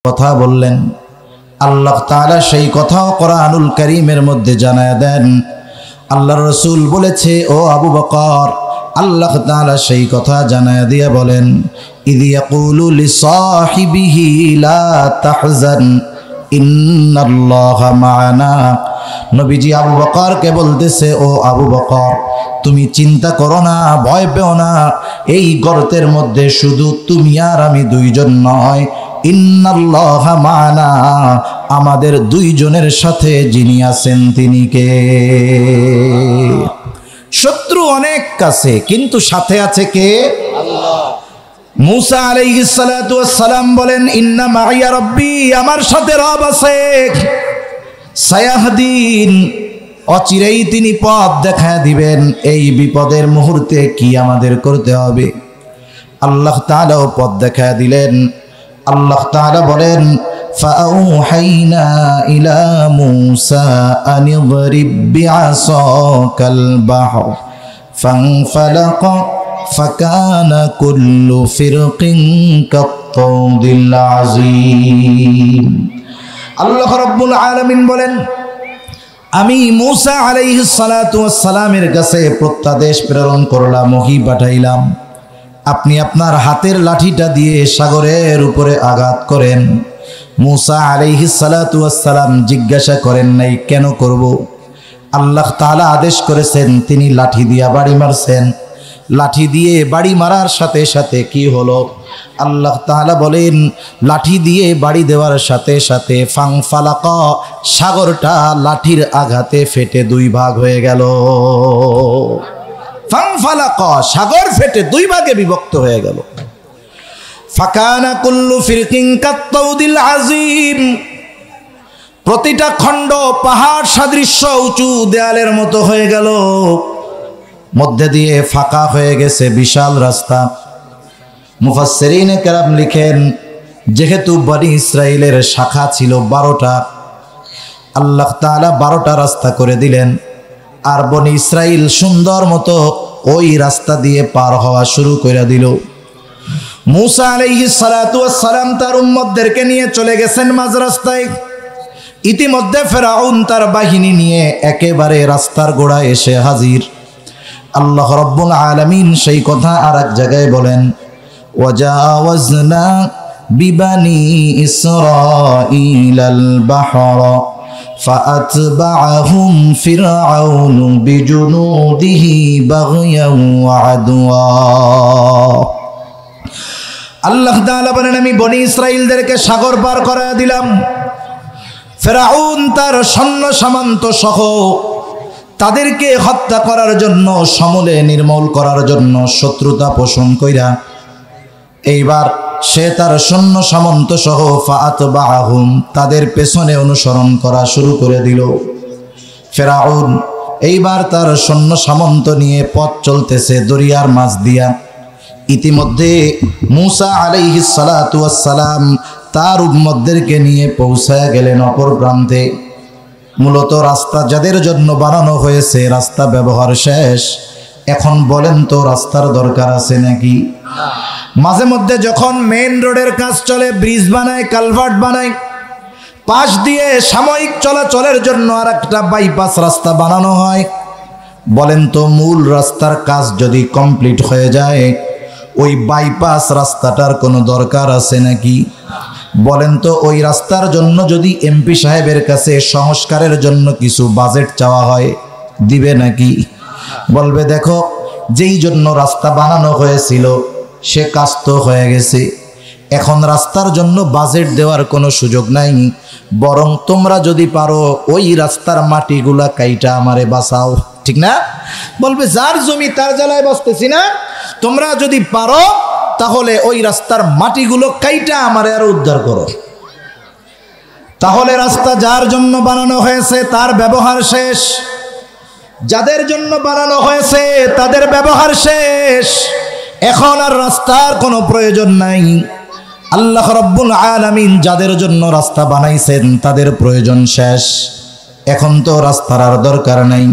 কথা বললেন। আল্লাহ তাআলা সেই কথাও কোরআনুল কারীমের মধ্যে জানায় দেন। আল্লাহর রাসূল বলেছে, ও আবু বকর, আল্লাহ তাআলা সেই কথা জানায় দিয়ে বলেন, ইয ইয়াকুলু লিসাহিবিহি লা তাহজান ইন্নাল্লাহা মা'ানা। নবীজি আবু বকরকে বলতেছে, ও আবু বকর, তুমি চিন্তা করো না, ভয় পেও না, এই গর্তের মধ্যে শুধু তুমি আর আমি দুইজন নয়, ইন্নাল্লাহা মা'ানা, আমাদের দুইজনের সাথে যিনি আছেন তিনি কে? শত্রু অনেক কাছে, কিন্তু সাথে আছে কে? আল্লাহ। মুসা আলাইহিস সালাতু ওয়াস সালাম বলেন, ইন্না মাইয়া রাব্বি, আমার সাথে রব আছে, সায়াহদিন, অচিরেই তিনি পথ দেখায় দিবেন। এই বিপদের মুহূর্তে কি আমাদের করতে হবে? আল্লাহ তাআলাও পথ দেখায় দিলেন। আল্লাহ তাআলা বলেন, ফাআউহাইনা ইলা মূসা আন ইদরিব বিআসাকাল বাহর ফানফালাকা ফাকানা কুল্লু ফিরকিন কাত-তাউদিল আযীম। আল্লাহ রাব্বুল আলামিন বলেন, আমি মূসা আলাইহিস সালাতু ওয়াস সালামের কাছে প্রত্যাদেশ প্রেরণ করলাম, ওহী পাঠাইলাম, আপনি আপনার হাতের লাঠিটা দিয়ে সাগরের উপরে আঘাত করেন। মূসা আলাইহিস সালাতু ওয়াস সালাম জিজ্ঞাসা করেন নাই কেন করব। আল্লাহ তাআলা আদেশ করেছেন, তিনি লাঠি দিয়া বাড়ি মারছেন। লাঠি দিয়ে বাড়ি মারার সাথে সাথে কি হলো? আল্লাহ তাআলা বলেন, লাঠি দিয়ে বাড়ি দেওয়ার সাথে সাথে ফাংফালাকা, সাগরটা লাঠির আঘাতে ফেটে দুই ভাগ হয়ে গেল। ফাংফালাকা, সাগর ফেটে দুই ভাগে বিভক্ত হয়ে গেল। ফাকানা কুল্লু ফিরকিন কাত-তাউদিল আযীম, প্রতিটা খণ্ড পাহাড় সাদৃশ্য উঁচু দেয়ালের মতো হয়ে গেল। মধ্যে দিয়ে ফাঁকা হয়ে গেছে বিশাল রাস্তা। মুফাসসিরিনে কেরাম লিখেন, যেহেতু বনি ইসরাইলের শাখা ছিল 12টা, আল্লাহ তাআলা 12টা রাস্তা করে দিলেন। আর বনি ইসরাইল সুন্দর মতো ওই রাস্তা দিয়ে পার হওয়া শুরু করে দিল। মূসা আলাইহিস সালাতু ওয়াস সালাম তার উম্মতদেরকে নিয়ে চলে গেছেন মাঝ রাস্তায়। ইতিমধ্যে ফেরাউন তার বাহিনী নিয়ে একেবারে রাস্তার গোড়ায় এসে হাজির। আল্লাহ রাব্বুল আলামিন সেই কথা আর এক জায়গায় বলেন, ওয়াজাওয়াজনা বিবানি ইসরাঈলাল বাহরা ফাআতবাআহুম ফিরআউনু বিজুনুদিহি বাগয়ান ওয়া আদওয়া। আল্লাহ তাআলা বলেন, আমি বনি ইসরাইলদেরকে সাগর পার করায় দিলাম। ফেরাউন তার সৈন্য সামন্ত সহ তাদেরকে হত্যা করার জন্য, সমূলে নির্মূল করার জন্য শত্রুতা পোষণ কইরা এইবার সে তার সৈন্য সামন্ত সহ ফাআতবাআহুম, তাদের পেছনে অনুসরণ করা শুরু করে দিল। ফেরাউন এইবার তার সৈন্য সামন্ত নিয়ে পথ চলতেছে দরিয়ার মাঝ দিয়া। ইতিমধ্যে মূসা আলাইহিস সালাতু ওয়াস সালাম তার উম্মতদেরকে নিয়ে পৌঁছায়া গেলেন অপর প্রান্তে। মূলত রাস্তা যাদের জন্য বানানো হয়েছে, রাস্তা ব্যবহার শেষ। এখন বলেন তো রাস্তার দরকার আছে নাকি? মাঝে মধ্যে যখন মেইন রোডের কাজ চলে, ব্রিজ বানায়, কালভার্ট বানায়, পাশ দিয়ে সাময়িক চলাচলের জন্য আর একটা বাইপাস রাস্তা বানানো হয়। বলেন তো মূল রাস্তার কাজ যদি কমপ্লিট হয়ে যায়, ওই বাইপাস রাস্তাটার কোনো দরকার আছে নাকি? বলেন তো ওই রাস্তার জন্য যদি এমপি সাহেবের কাছে সংস্কারের জন্য কিছু বাজেট চাওয়া হয়, দিবে নাকি? বলবে দেখো, যেই জন্য রাস্তা বানানো হয়েছিল সে কাজ তো হয়ে গেছে, এখন রাস্তার জন্য বাজেট দেওয়ার কোনো সুযোগ নাই, বরং তোমরা যদি পারো ওই রাস্তার মাটিগুলা কাইটা আমারে বাঁচাও। ঠিক না? বলবে যার জমি তার জ্বালায় বাঁচতেছি না, তোমরা যদি পারো তাহলে ওই রাস্তার মাটিগুলো কাইটা আমারে আর উদ্ধার করো। তাহলে রাস্তা যার জন্য বানানো হয়েছে তার ব্যবহার শেষ, যাদের জন্য বানানো হয়েছে তাদের ব্যবহার শেষ, এখন আর রাস্তার কোনো প্রয়োজন নাই। আল্লাহ রাব্বুল আলামিন যাদের জন্য রাস্তা বানাইছেন তাদের প্রয়োজন শেষ, এখন তো রাস্তার আর দরকার নাই।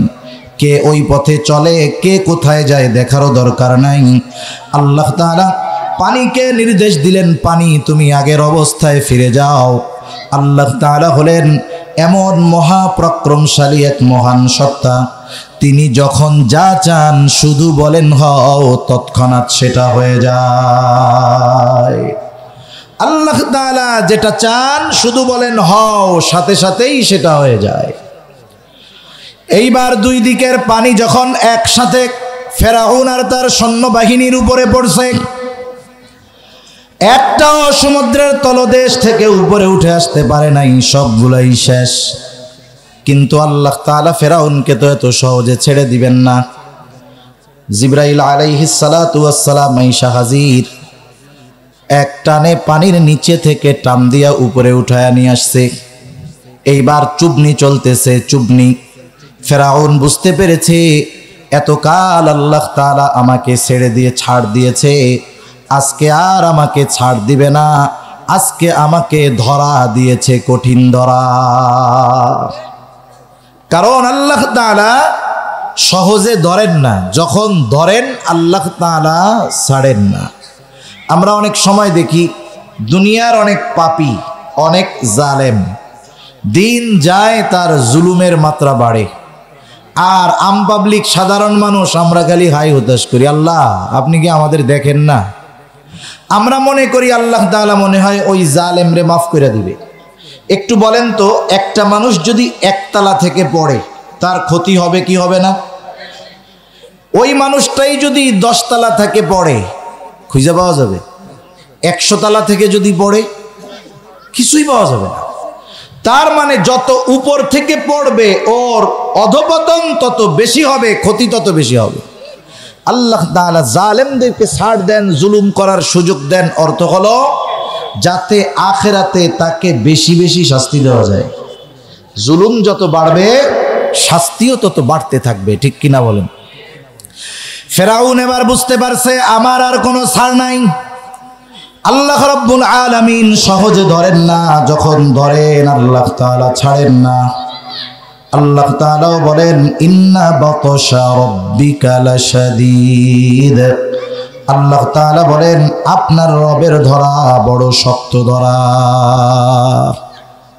কে ওই পথে চলে, কে কোথায় যায় দেখারও দরকার নাই। আল্লাহ তাআলা পানিকে নির্দেশ দিলেন, পানি তুমি আগের অবস্থায় ফিরে যাও। আল্লাহ তাআলা হলেন এমন মহাপরাক্রমশালী এক মহান সত্তা, তিনি যখন যা চান শুধু বলেন হও, তৎক্ষণাৎ সেটা হয়ে যায়। আল্লাহ তাআলা যেটা চান শুধু বলেন হও, সাথে সাথেই সেটা হয়ে যায়। এইবার দুই দিকের পানি যখন একসাথে ফেরাউন আর তার সৈন্যবাহিনীর উপরে পড়ছে, একটাও সমুদ্রের তলদেশ থেকে উপরে উঠে আসতে পারে নাই, সবগুলাই শেষ। কিন্তু আল্লাহ তাআলা ফেরাউনকে তো এত সহজে ছেড়ে দিবেন না। জিবরাইল আলাইহিস সালাতু ওয়াস সালাম আইসা হাজির, এক টানে পানির নিচে থেকে টান দিয়া উপরে উঠায়া নিয়ে আসছে। এইবার চুবনি চলতেছে, চুবনি। ফেরাউন বুঝতে পেরেছে এতকাল আল্লাহ তাআলা আমাকে ছেড়ে দিয়ে ছাড় দিয়েছে, আজকে আর আমাকে ছাড় দিবে না, আজকে আমাকে ধরা দিয়েছে, কঠিন ধরা। কারণ আল্লাহ তাআলা সহজে ধরেন না, যখন ধরেন আল্লাহ তাআলা ছাড়েন না। আমরা অনেক সময় দেখি দুনিয়ার অনেক পাপী, অনেক জালেম, দিন যায় তার জুলুমের মাত্রা বাড়ে, আর আম পাবলিক সাধারণ মানুষ আমরা খালি হাই হতাশ করি, আল্লাহ আপনি কি আমাদের দেখেন না? আমরা মনে করি আল্লাহ তাআলা মনে হয় ওই জালেমরে মাফ করে দিবে। একটু বলেন তো, একটা মানুষ যদি একতলা থেকে পড়ে তার ক্ষতি হবে কি হবে না? ওই মানুষটাই যদি 10 তলা থেকে পড়ে খুঁজে পাওয়া যাবে? 100 তলা থেকে যদি পড়ে কিছুই পাওয়া যাবে না। তার মানে যত উপর থেকে পড়বে ওর অধপতন তত বেশি হবে, ক্ষতি তত বেশি হবে। আল্লাহ তাআলা জালেমদেরকে ছাড় দেন, জুলুম করার সুযোগ দেন, অর্থ হলো যাতে আখিরাতে তাকে বেশি বেশি শাস্তি দেওয়া যায়। জুলুম যত বাড়বে শাস্তিও তত বাড়তে থাকবে, ঠিক কিনা বলেন? ফেরাউন এবার বুঝতে পারছে আমার আর কোনো ছাড় নাই। আল্লাহ রাব্বুল আলামিন সহজে ধরেন না, যখন ধরেন আল্লাহ তাআলা ছাড়েন না। আল্লাহ তাআলাও বলেন ইন্না বাতশা রাব্বিকা লাশাদীদ। আল্লাহ তাআলা বলেন আপনার রবের ধরা বড় শক্ত ধরা,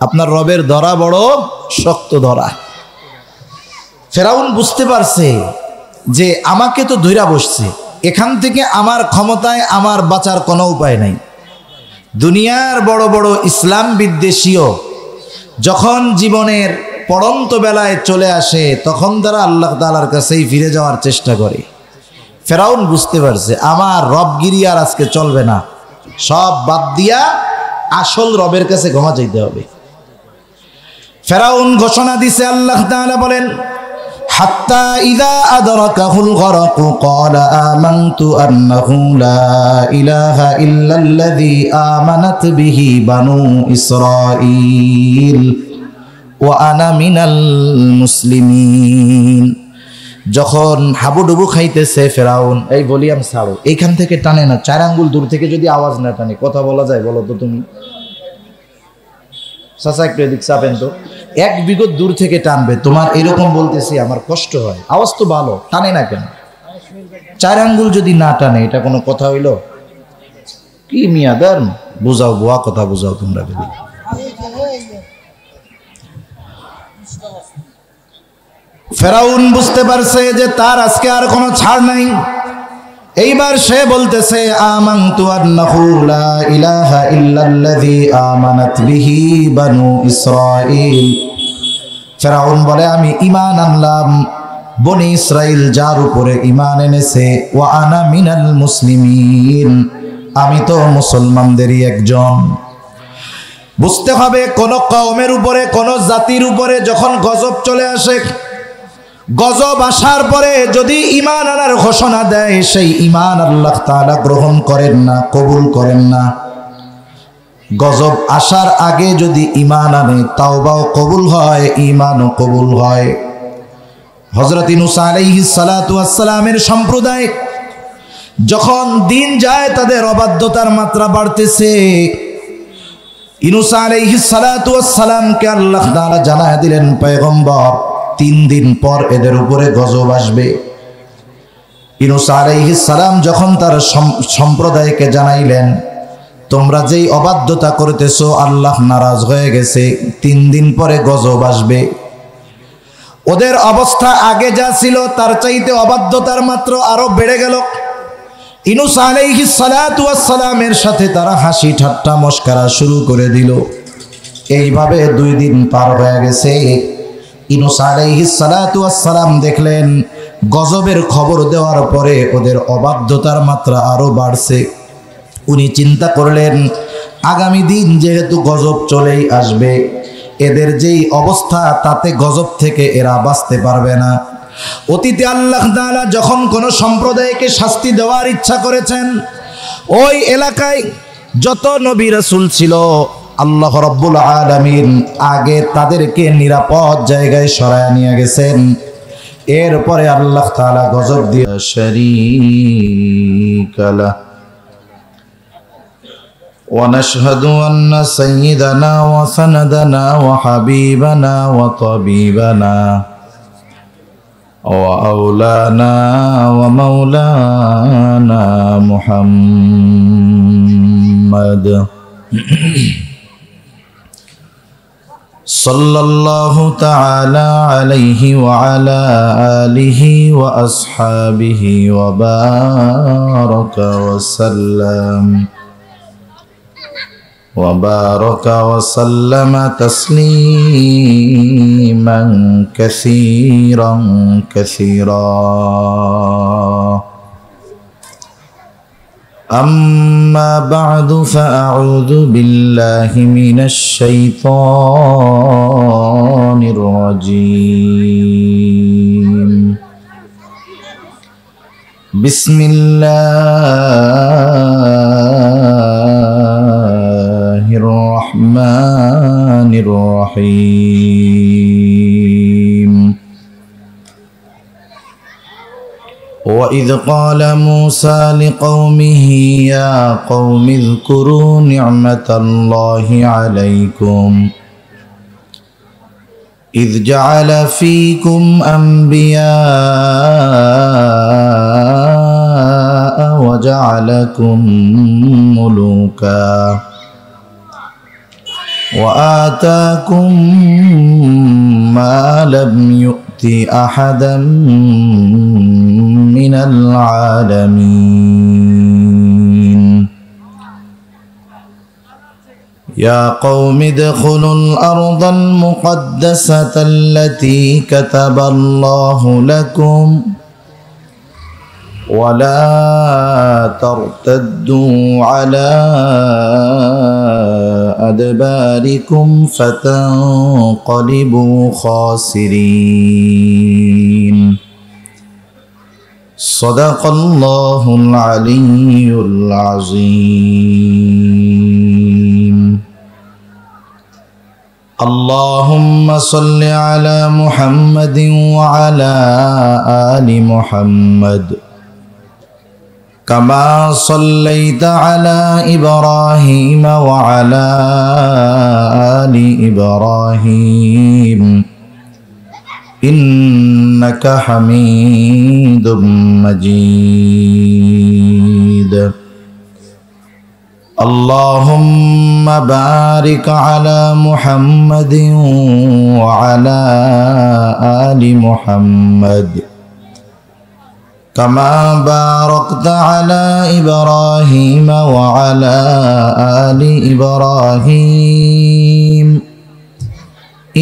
আপনার রবের ধরা বড় শক্ত ধরা। ফেরাউন বুঝতে পারছে যে আমাকে তো ধইরা বসছে, এখান থেকে আমার ক্ষমতায় আমার বাঁচার কোনো উপায় নাই। দুনিয়ার বড় বড় ইসলাম বিদ্বেষীও যখন জীবনের পড়ন্ত বেলায় চলে আসে তখন তারা আল্লাহ তাআলার কাছেই ফিরে যাওয়ার চেষ্টা করে। ফেরাউন বুঝতে পারছে আমার রবগিরি আর আজকে চলবে না, সব বাদ দিয়া আসল রবের কাছে ক্ষমা চাইতে হবে। ফেরাউন ঘোষণা দিছে, আল্লাহ তাআলা বলেন হাত্তা ইযা আদরাকাহুল গরকু ক্বালা আমানতু আন্নাহু লা ইলাহা ইল্লাল্লাযী আমানাত বিহি বানু ইসরাঈল ওয়া আনা মিনাল মুসলিমিন। যখন হাবুডুবু খাইতেছে ফেরাউন, এই ভলিউম ছাড়ো, এইখান থেকে টানে না, 4 আঙ্গুল দূর থেকে যদি আওয়াজ না টানে কথা বলা যায়? বলো তো তুমি। চাচা একটু এদিক চাপেন তো, 1 বিঘত দূর থেকে টানবে। তোমার এরকম বলতেছি আমার কষ্ট হয়, আওয়াজ তো ভালো, টানে না কেন? 4 আঙ্গুল যদি না টানে এটা কোনো কথা হইল? কি মিয়াদার বুঝাও, বুয়া কথা বুঝাও তোমরা। ফেরাউন বুঝতে পারছে যে তার আজকে আর কোনো ছাড় নাই। এইবার সে বলতেছে আমানতু আন্নাহু লা ইলাহা ইল্লাল্লাযী আমানাত বিহি বানু ইসরাঈল। ফেরাউন বলে আমি ঈমান আনলাম বনি ইসরাইল যার উপরে ঈমান এনেছে, ওয়া আনা মিনাল মুসলিমিন, আমি তো মুসলমানদেরই একজন। বুঝতে হবে কোন কওমের উপরে, কোন জাতির উপরে যখন গজব চলে আসে, গজব আসার পরে যদি ঈমান আনার ঘোষণা দেয়, সেই ঈমান আল্লাহ তাআলা গ্রহণ করেন না, কবুল করেন না। গজব আসার আগে যদি ঈমান আনে তাওবাও কবুল হয়, ঈমানও কবুল হয়। হযরত ইউনূস আলাইহিস সালাতু ওয়াস সালামের সম্প্রদায় যখন দিন যায় তাদের অবাধ্যতার মাত্রা বাড়তেছে, ইউনূস আলাইহিস সালাতু ওয়াস সালামকে আল্লাহ তাআলা জানায় দিলেন পয়গম্বর 3 দিন পর এদের উপরে গজব আসবে। ইউনূস আলাইহিস সালাম যখন তার সম্প্রদায়কে জানাইলেন, তোমরা যেই অবাধ্যতা করতেছো আল্লাহ নারাজ হয়ে গেছে, 3 দিন পরে গজব আসবে। ওদের অবস্থা আগে যা ছিল তার চাইতে অবাধ্যতার মাত্র আরো বেড়ে গেল। ইউনূস আলাইহিস সালাতু ওয়াস সালামের সাথে তারা হাসি ঠাট্টা মশকরা শুরু করে দিল। এইভাবে 2 দিন পার হয়ে গেছে। ইউনূস আলাইহিস সালাতু ওয়াস সালাম দেখলেন গজবের খবর দেওয়ার পরে ওদের অবাধ্যতার মাত্রা আরো বাড়ছে। উনি চিন্তা করলেন আগামী দিন যেহেতু গজব চলেই আসবে, এদের যেই অবস্থা তাতে গজব থেকে এরা বাঁচতে পারবে না। অতীতে আল্লাহ তাআলা যখন কোনো সম্প্রদায়কে শাস্তি দেওয়ার ইচ্ছা করেছেন, ওই এলাকায় যত নবী রাসূল ছিল আল্লাহ রাব্বুল আলামিন আগে তাদেরকে নিরাপদ জায়গায় সরায় নিয়ে গেছেন। এরপরে আল্লাহ তাআলা গজব দিয়ে শারীকা লা ونشهد أن سيدنا وسندنا وحبيبنا وطبيبنا وأولانا ومولانا محمد صلى الله تعالى عليه وعلى آله وأصحابه وبارك وسلم تسليما كثيرا أما بعد فأعوذ بالله من الشيطان الرجيم. بسم الله الرحمن الرحيم. وإذ قال موسى لقومه يا قوم اذكروا نعمة الله عليكم إذ جعل فيكم أنبياء وجعلكم ملوكا وآتاكم ما لم يؤت أحدا من العالمين. يا قوم ادخلوا الأرض المقدسة التي كتب الله لكم ولا ترتدوا على أدباركم فتنقلبوا خاسرين. صدق الله العلي العظيم. اللهم صل على محمد وعلى آل محمد كما صليت على إبراهيم وعلى آل إبراهيم إنك حميد مجيد. اللهم بارك على محمد وعلى آل محمد كما باركت على إبراهيم وعلى آل إبراهيم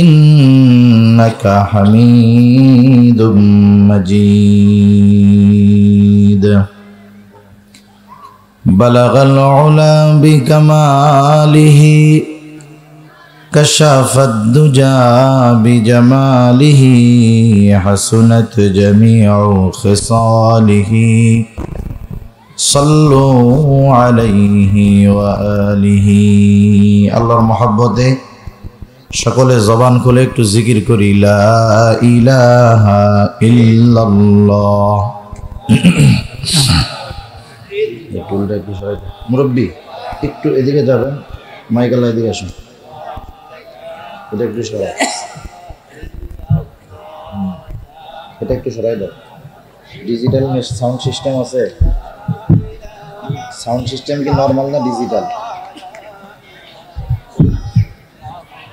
إنك حميد مجيد. بلغ العلا بكماله كشف الدجى بجماله حسنت جميع خصاله صلوا عليه وآله. আল্লাহর মহব্বতে সকলে জবান খুলে একটু জিকির করি লা ইলাহা ইল্লাল্লাহ। মুরব্বী একটু এদিকে যাবেন, মাইকাল্লা এদিকে আসুন, এটা একটু সরাই, এটা একটু সরাই দাও। ডিজিটাল সাউন্ড সিস্টেম আছে? সাউন্ড সিস্টেম কি নর্মাল না ডিজিটাল?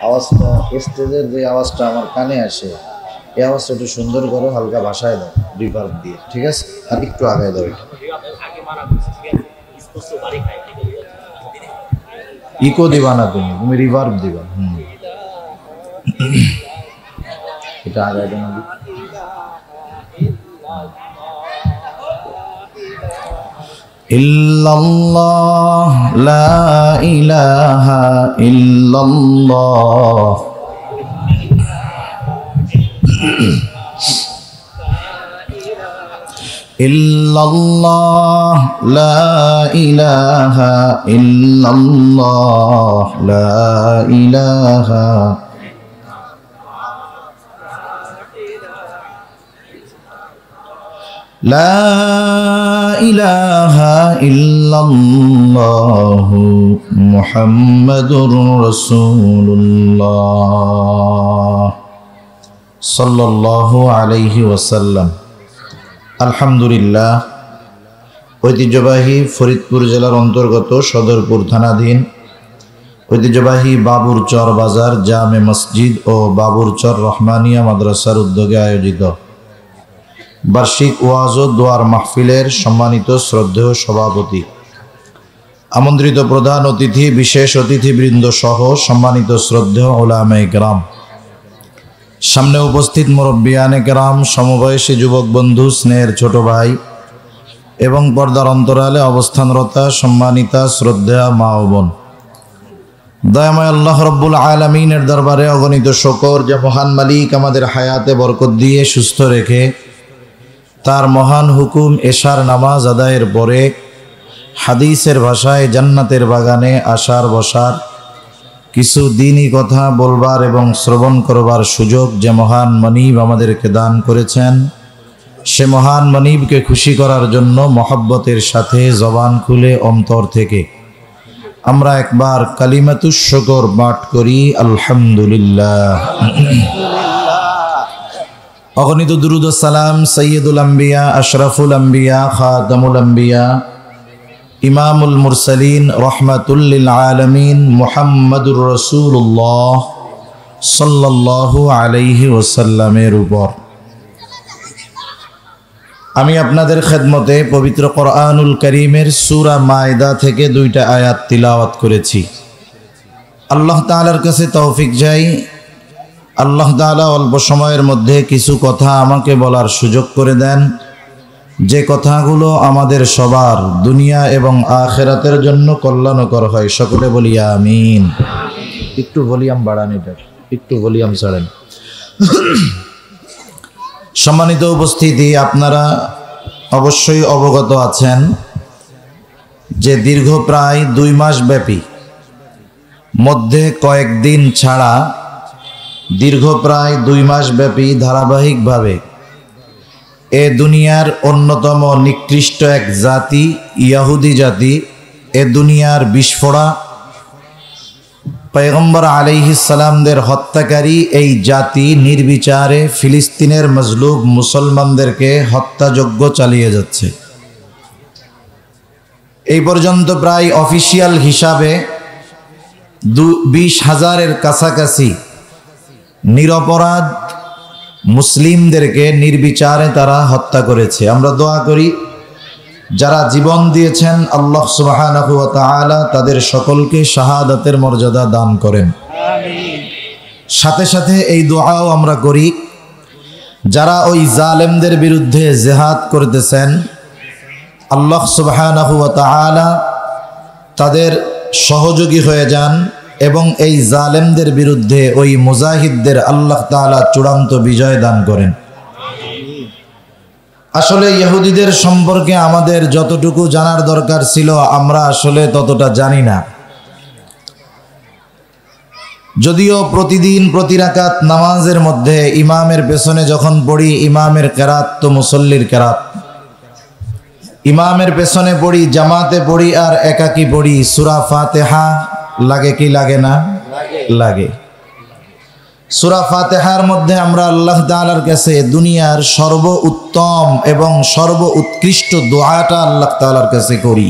আওয়াজটা স্টেজের যে আওয়াজটা আমার কানে আসে, এই আওয়াজটা একটু সুন্দর করো, হালকা ভাষায় দাও রিভার্ব দিয়ে, ঠিক আছে? আর একটু আগায় দাও। ইকো দিবা না, তুমি রিভার্ব দিবা। এটা আগায় দাও না। ইল্লাল্লাহ লা ইলাহা ইল্লাল্লাহ ইল্লাল্লাহ লা ইলাহা ইল্লাল্লাহ লা ইলাহা লা ইলাহা ইল্লাল্লাহ মুহাম্মাদুর রাসূলুল্লাহ সাল্লাল্লাহু আলাইহি ওয়াসাল্লাম। আলহামদুলিল্লাহ, ঐতিহ্যবাহী ফরিদপুর জেলার অন্তর্গত সদরপুর থানাধীন ঐতিহ্যবাহী বাবুরচর বাজার জামে মসজিদ ও বাবুরচর রহমানিয়া মাদ্রাসার উদ্যোগে আয়োজিত বার্ষিক ওয়াজ ও দোয়ার মাহফিলের সম্মানিত শ্রদ্ধেয় সভাপতি, আমন্ত্রিত প্রধান অতিথি, বিশেষ অতিথিবৃন্দ সহ সম্মানিত শ্রদ্ধেয় উলামায়ে কেরাম, সামনে উপস্থিত মুরব্বিয়ানে কেরাম, সমবয়সী যুবক বন্ধু, স্নেহের ছোট ভাই এবং পর্দার অন্তরালে অবস্থানরতা সম্মানিতা শ্রদ্ধেয়া মা ও বোন, দয়াময় আল্লাহ রব্বুল আলামিনের দরবারে অগণিত শুকর যে মহান মালিক আমাদের হায়াতে বরকত দিয়ে সুস্থ রেখে তার মহান হুকুম এশার নামাজ আদায়ের পরে হাদিসের ভাষায় জান্নাতের বাগানে আসার বসার কিছু দ্বীনি কথা বলবার এবং শ্রবণ করবার সুযোগ যে মহান মনিব আমাদেরকে দান করেছেন, সে মহান মনিবকে খুশি করার জন্য মহব্বতের সাথে জবান খুলে অন্তর থেকে আমরা একবার কালিমাতুশ শুকর পাঠ করি, আলহামদুলিল্লাহ। অগণিত দুরুদ ও সালাম সৈয়দুল আম্বিয়া, আশরাফুল আম্বিয়া, খাতামুল আম্বিয়া, ইমামুল মুরসালিন, রহমাতুল লিল আলামিন মুহাম্মাদুর রাসূলুল্লাহ সাল্লাল্লাহু আলাইহি ওয়াসাল্লামের উপর। আমি আপনাদের খেদমতে পবিত্র কোরআনুল কারীমের সূরা মায়দা থেকে 2টা আয়াত তিলাওয়াত করেছি। আল্লাহ তাআলার কাছে তৌফিক চাই, আল্লাহ তাআলা অল্প সময়ের মধ্যে কিছু কথা আমাকে বলার সুযোগ করে দেন, যে কথাগুলো আমাদের সবার দুনিয়া এবং আখিরাতের জন্য কল্যাণকর হয়। সকলে বলি আমিন। একটু ভলিউম বাড়ান, এটা একটু ভলিউম ছাড়েন। সম্মানিত উপস্থিতি, আপনারা অবশ্যই অবগত আছেন যে দীর্ঘ প্রায় 2 মাস ব্যাপী, মধ্যে কয়েকদিন ছাড়া দীর্ঘ প্রায় 2 মাস ব্যাপী ধারাবাহিকভাবে এ দুনিয়ার অন্যতম নিকৃষ্ট এক জাতি, ইহুদি জাতি, এ দুনিয়ার বিস্ফোরা পয়গম্বর আলাইহিস সালামদের হত্যাকারী এই জাতি নির্বিচারে ফিলিস্তিনের মজলুম মুসলমানদেরকে হত্যাযজ্ঞ চালিয়ে যাচ্ছে। এই পর্যন্ত প্রায় অফিসিয়াল হিসাবে 20,000-এর কাছাকাছি নিরপরাধ মুসলিমদেরকে নির্বিচারে তারা হত্যা করেছে। আমরা দোয়া করি যারা জীবন দিয়েছেন আল্লাহ সুবহানাহু ওয়া তাআলা তাদের সকলকে শাহাদাতের মর্যাদা দান করেন। আমিন। সাথে সাথে এই দোয়াও আমরা করি যারা ওই জালেমদের বিরুদ্ধে জিহাদ করতেছেন, আল্লাহ সুবহানাহু ওয়া তাআলা তাদের সহযোগী হয়ে যান এবং এই জালেমদের বিরুদ্ধে ওই মুজাহিদদের আল্লাহ তাআলা চূড়ান্ত বিজয় দান করেন। আসলে ইহুদিদের সম্পর্কে আমাদের যতটুকু জানার দরকার ছিল আমরা আসলে ততটা জানি না। যদিও প্রতিদিন প্রতি রাকাত নামাজের মধ্যে ইমামের পেছনে যখন পড়ি, ইমামের কেরাত তো মুসল্লির কেরাত, ইমামের পেছনে পড়ি, জামাতে পড়ি আর একাকী পড়ি, সূরা ফাতিহা লাগে কি লাগে না? লাগে। সূরা ফাতিহার মধ্যে আমরা আল্লাহ তাআলার কাছে দুনিয়ার সর্ব উত্তম এবং সর্ব উৎকৃষ্ট দোয়াটা আল্লাহ তাআলার কাছে করি।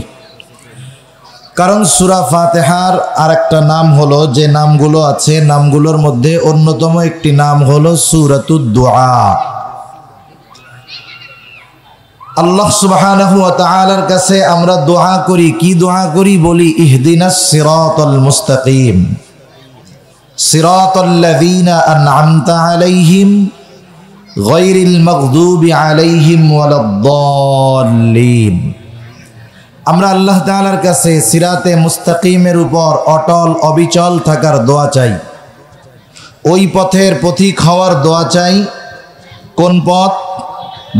কারণ সূরা ফাতিহার আরেকটা নাম হলো, যে নামগুলো আছে নামগুলোর মধ্যে অন্যতম একটি নাম হলো সূরাতুদ দুআ। আল্লাহ সুবহানাহু ওয়া তাআলার কাছে আমরা দোয়া করি, কি দোয়া করি? বলি ইহদিনাস সিরাতাল মুস্তাকিম সিরাতাল্লাযীনা আন'আমতা আলাইহিম গায়রিল মাগদুবি আলাইহিম ওয়ালাদ-দাল্লিন। আমরা আল্লাহ তাআলার কাছে সিরাতে মুস্তাকিমের উপর অটল অবিচল থাকার দোয়া চাই, ওই পথের পথিক হওয়ার দোয়া চাই। কোন পথ?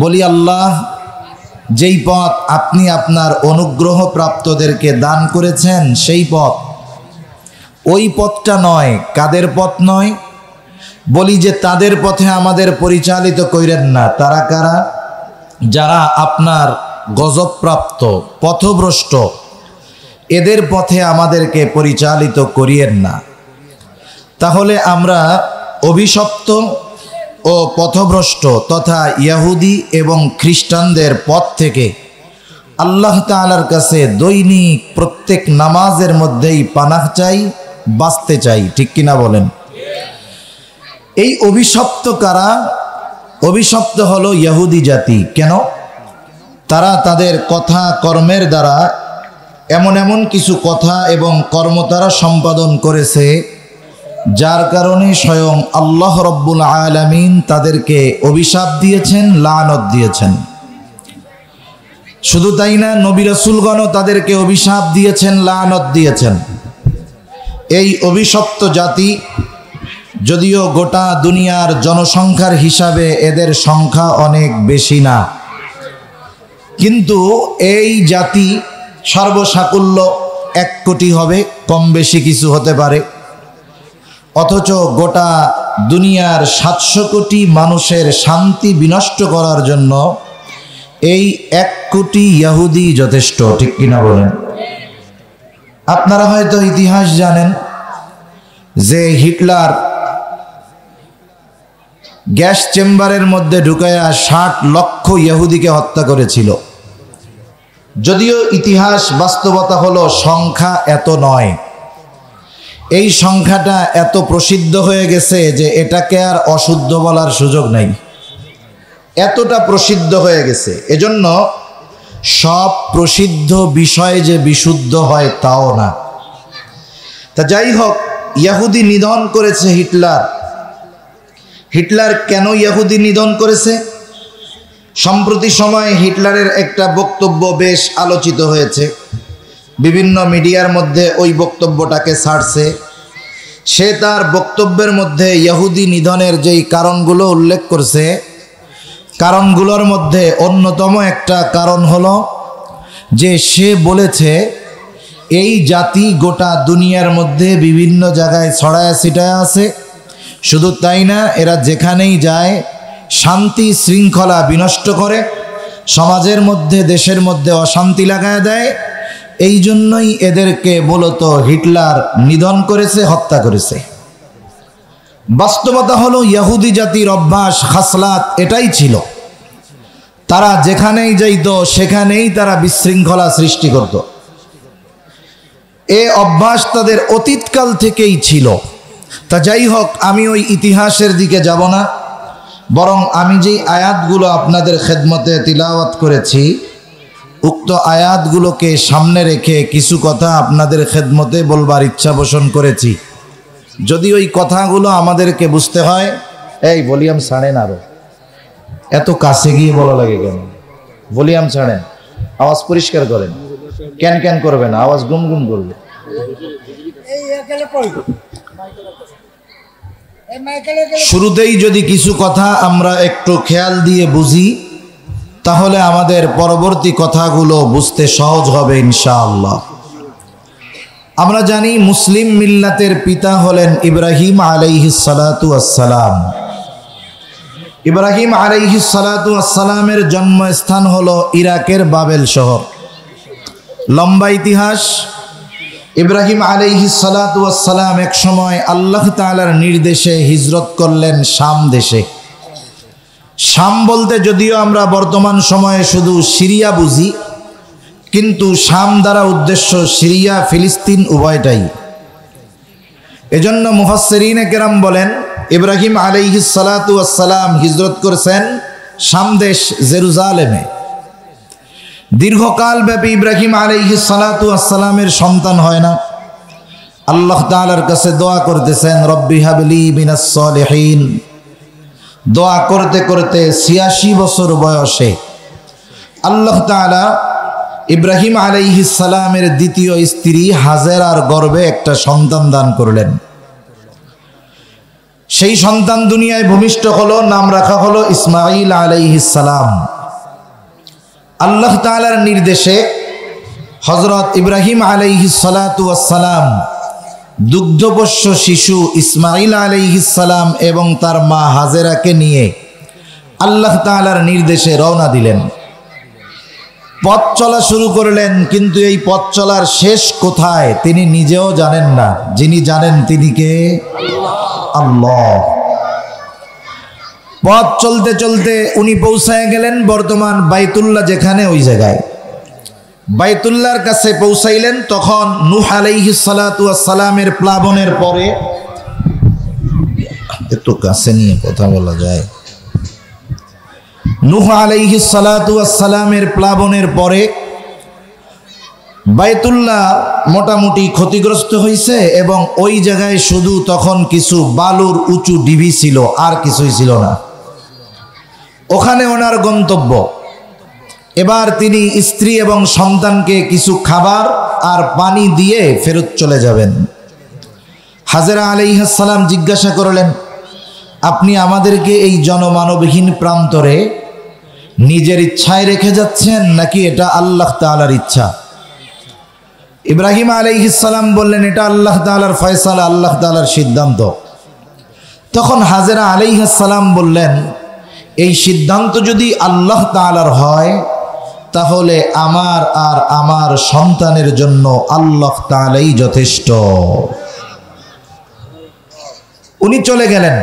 বলি আল্লাহ, যেই পথ আপনি আপনার অনুগ্রহ প্রাপ্তদেরকে দান করেছেন সেই পথ, ওই পথটা নয়। কাদের পথ নয়? বলি যে তাদের পথে আমাদের পরিচালিত কইরেন না। তারা কারা? যারা আপনার গজবপ্রাপ্ত পথভ্রষ্ট, এদের পথে আমাদেরকে পরিচালিত করিয়েন না। তাহলে আমরা অভিশপ্ত ও পথভ্রষ্ট তথা ইহুদি এবং খ্রিস্টানদের পথ থেকে আল্লাহ তাআলার কাছে দৈনিক প্রত্যেক নামাজের মধ্যেই পানাহ চাই, বাঁচতে চাই। ঠিক কিনা বলেন? এই অভিশপ্ত কারা? অভিশপ্ত হলো ইহুদি জাতি। কেন? তারা তাদের কথা কর্মের দ্বারা এমন এমন কিছু কথা এবং কর্ম তারা সম্পাদন করেছে, যার কারণে স্বয়ং আল্লাহ রব্বুল আলামিন তাদেরকে অভিশাপ দিয়েছেন, লানত দিয়েছেন। শুধু তাই না, নবী রাসূলগণও তাদেরকে অভিশাপ দিয়েছেন, লানত দিয়েছেন। এই অভিশপ্ত জাতি, যদিও গোটা দুনিয়ার জনসংখ্যার হিসাবে এদের সংখ্যা অনেক বেশি না, কিন্তু এই জাতি সর্বসাকুল্য 1 কোটি হবে, কম বেশি কিছু হতে পারে। অথচ গোটা দুনিয়ার 700 কোটি মানুষের শান্তি বিনষ্ট করার জন্য এই 1 কোটি ইহুদি যথেষ্ট। ঠিক কিনা বলেন? আপনারা হয়তো ইতিহাস জানেন যে হিটলার গ্যাস চেম্বারের মধ্যে ঢুকায়া 60 লক্ষ ইহুদিকে হত্যা করেছিল। যদিও ইতিহাস বাস্তবতা হলো সংখ্যা এত নয়, এই সংখ্যাটা এত প্রসিদ্ধ হয়ে গেছে যে এটাকে আর অশুদ্ধ বলার সুযোগ নাই, এতটা প্রসিদ্ধ হয়ে গেছে। এজন্য সব প্রসিদ্ধ বিষয় যে বিশুদ্ধ হয় তাও না। তা যাই হোক, ইহুদি নিধন করেছে হিটলার। হিটলার কেন ইহুদি নিধন করেছে? সম্প্রতি সময়ে হিটলারের একটা বক্তব্য বেশ আলোচিত হয়েছে, বিভিন্ন মিডিয়ার মধ্যে ওই বক্তব্যটাকে ছাড়ছে। সে তার বক্তব্যের মধ্যে ইহুদি নিধনের যেই কারণগুলো উল্লেখ করছে, কারণগুলোর মধ্যে অন্যতম একটা কারণ হলো যে সে বলেছে এই জাতি গোটা দুনিয়ার মধ্যে বিভিন্ন জায়গায় ছড়ায় ছিটায় আছে। শুধু তাই না, এরা যেখানেই যায় শান্তি শৃঙ্খলা বিনষ্ট করে, সমাজের মধ্যে দেশের মধ্যে অশান্তি লাগায় দেয়। এই জন্যই এদেরকে মূলত হিটলার নিধন করেছে, হত্যা করেছে। বাস্তবতা হলো ইহুদি জাতির অভ্যাস, খাসলাত এটাই ছিল। তারা যেখানেই যাইত সেখানেই তারা বিশৃঙ্খলা সৃষ্টি করত। এ অভ্যাস তাদের অতীতকাল থেকেই ছিল। তা যাই হোক, আমি ওই ইতিহাসের দিকে যাব না, বরং আমি যেই আয়াতগুলো আপনাদের খেদমতে তিলাওয়াত করেছি, উক্ত আয়াতগুলোকে সামনে রেখে কিছু কথা আপনাদের খেদমতে বলবার ইচ্ছা পোষণ করেছি। যদি ওই কথাগুলো আমাদেরকে বুঝতে হয়, এই ভলিউম ছাড়েন, আরো এত কাছে গিয়ে বলা লাগে কেন? ভলিউম ছাড়েন, আওয়াজ পরিষ্কার করেন। ক্যান ক্যান করবে না, আওয়াজ গুনগুন করবে। শুরুতেই যদি কিছু কথা আমরা একটু খেয়াল দিয়ে বুঝি, তাহলে আমাদের পরবর্তী কথাগুলো বুঝতে সহজ হবে ইনশাআল্লাহ। আমরা জানি মুসলিম মিল্লাতের পিতা হলেন ইব্রাহিম আলাইহিস সালাতু ওয়াস সালাম। ইব্রাহিম আলাইহিস সালাতু ওয়াস সালামের জন্মস্থান হলো ইরাকের বাবেল শহর। লম্বা ইতিহাস, ইব্রাহিম আলাইহিস সালাতু ওয়াস সালাম এক সময় আল্লাহ তাআলার নির্দেশে হিজরত করলেন শাম দেশে। শাম বলতে যদিও আমরা বর্তমান সময়ে শুধু সিরিয়া বুঝি, কিন্তু শাম দ্বারা উদ্দেশ্য সিরিয়া ফিলিস্তিন উভয়টাই। এজন্য মুফাসসিরিনে কেরাম বলেন ইব্রাহিম আলাইহিস সালাতু ওয়াস সালাম হিজরত করেছেন শাম দেশ জেরুজালেমে। দীর্ঘকাল ব্যাপী ইব্রাহিম আলাইহিস সালাতু ওয়াস সালামের সন্তান হয় না। আল্লাহ তাআলার কাছে দোয়া করতেছেন রব্বি হাবলি মিনাস সলিহিন। দোয়া করতে করতে ৮৬ বছর বয়সে আল্লাহ তাআলা ইব্রাহিম আলাইহিস সালামের দ্বিতীয় স্ত্রী হাজেরার গর্ভে একটা সন্তান দান করলেন। সেই সন্তান দুনিয়ায় ভূমিষ্ঠ হলো, নাম রাখা হলো ইসমাঈল আলাইহিস সালাম। আল্লাহ তাআলার নির্দেশে হযরত ইব্রাহিম আলাইহিস সালাতু ওয়াস সালাম দুগ্ধপোষ্য শিশু ইসমাঈল আলাইহিস সালাম এবং তার মা হাজেরাকে নিয়ে আল্লাহ তাআলার নির্দেশে রওনা দিলেন। পথ চলা শুরু করলেন, কিন্তু এই পথ চলার শেষ কোথায় তিনি নিজেও জানেন না। যিনি জানেন তিনি কে? আল্লাহ। পথ চলতে চলতে উনি পৌঁছায় গেলেন বর্তমান বাইতুল্লাহ যেখানে, ওই জায়গায় বাইতুল্লাহর কাছে পৌঁছাইলেন। তখন নূহ আলাইহিস সালাতু ওয়াস সালামের প্লাবনের পরে, একটু কাছে নিয়ে কথা বলা যায়, নূহ আলাইহিস সালাতু ওয়াস সালামের প্লাবনের পরে বাইতুল্লাহ মোটামুটি ক্ষতিগ্রস্ত হয়েছে এবং ওই জায়গায় শুধু তখন কিছু বালুর উঁচু ঢিবি ছিল, আর কিছুই ছিল না। ওখানে ওনার গন্তব্য। এবার তিনি স্ত্রী এবং সন্তানকে কিছু খাবার আর পানি দিয়ে ফেরত চলে যাবেন। হাজেরা আলাইহিস সালাম জিজ্ঞাসা করলেন, আপনি আমাদেরকে এই জনমানবহীন প্রান্তরে নিজের ইচ্ছায় রেখে যাচ্ছেন নাকি এটা আল্লাহ তাআলার ইচ্ছা? ইব্রাহিম আলাইহিস সালাম বললেন, এটা আল্লাহ তাআলার ফয়সালা, আল্লাহ তাআলার সিদ্ধান্ত। তখন হাজেরা আলাইহিস সালাম বললেন, এই সিদ্ধান্ত যদি আল্লাহ তাআলার হয় তাহলে আমার আর আমার সন্তানের জন্য আল্লাহ তাআলাই যথেষ্ট। উনি চলে গেলেন।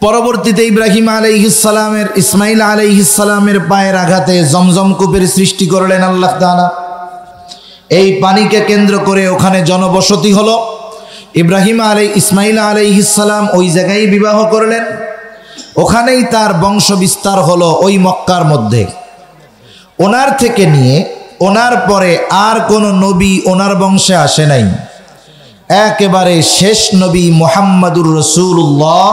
পরবর্তীতে ইব্রাহিম আলাইহিস সালামের ইসমাঈল আলাইহিস সালামের পায়ের আঘাতে জমজম কূপের সৃষ্টি করলেন আল্লাহ তাআলা। এই পানিকে কেন্দ্র করে ওখানে জনবসতি হলো। ইসমাঈল আলাইহিস সালাম ওই জায়গায় বিবাহ করলেন, ওখানেই তার বংশ বিস্তার হলো ওই মক্কার মধ্যে। ওনার থেকে নিয়ে ওনার পরে আর কোনো নবী ওনার বংশে আসে নাই, একেবারে শেষ নবী মুহাম্মাদুর রাসূলুল্লাহ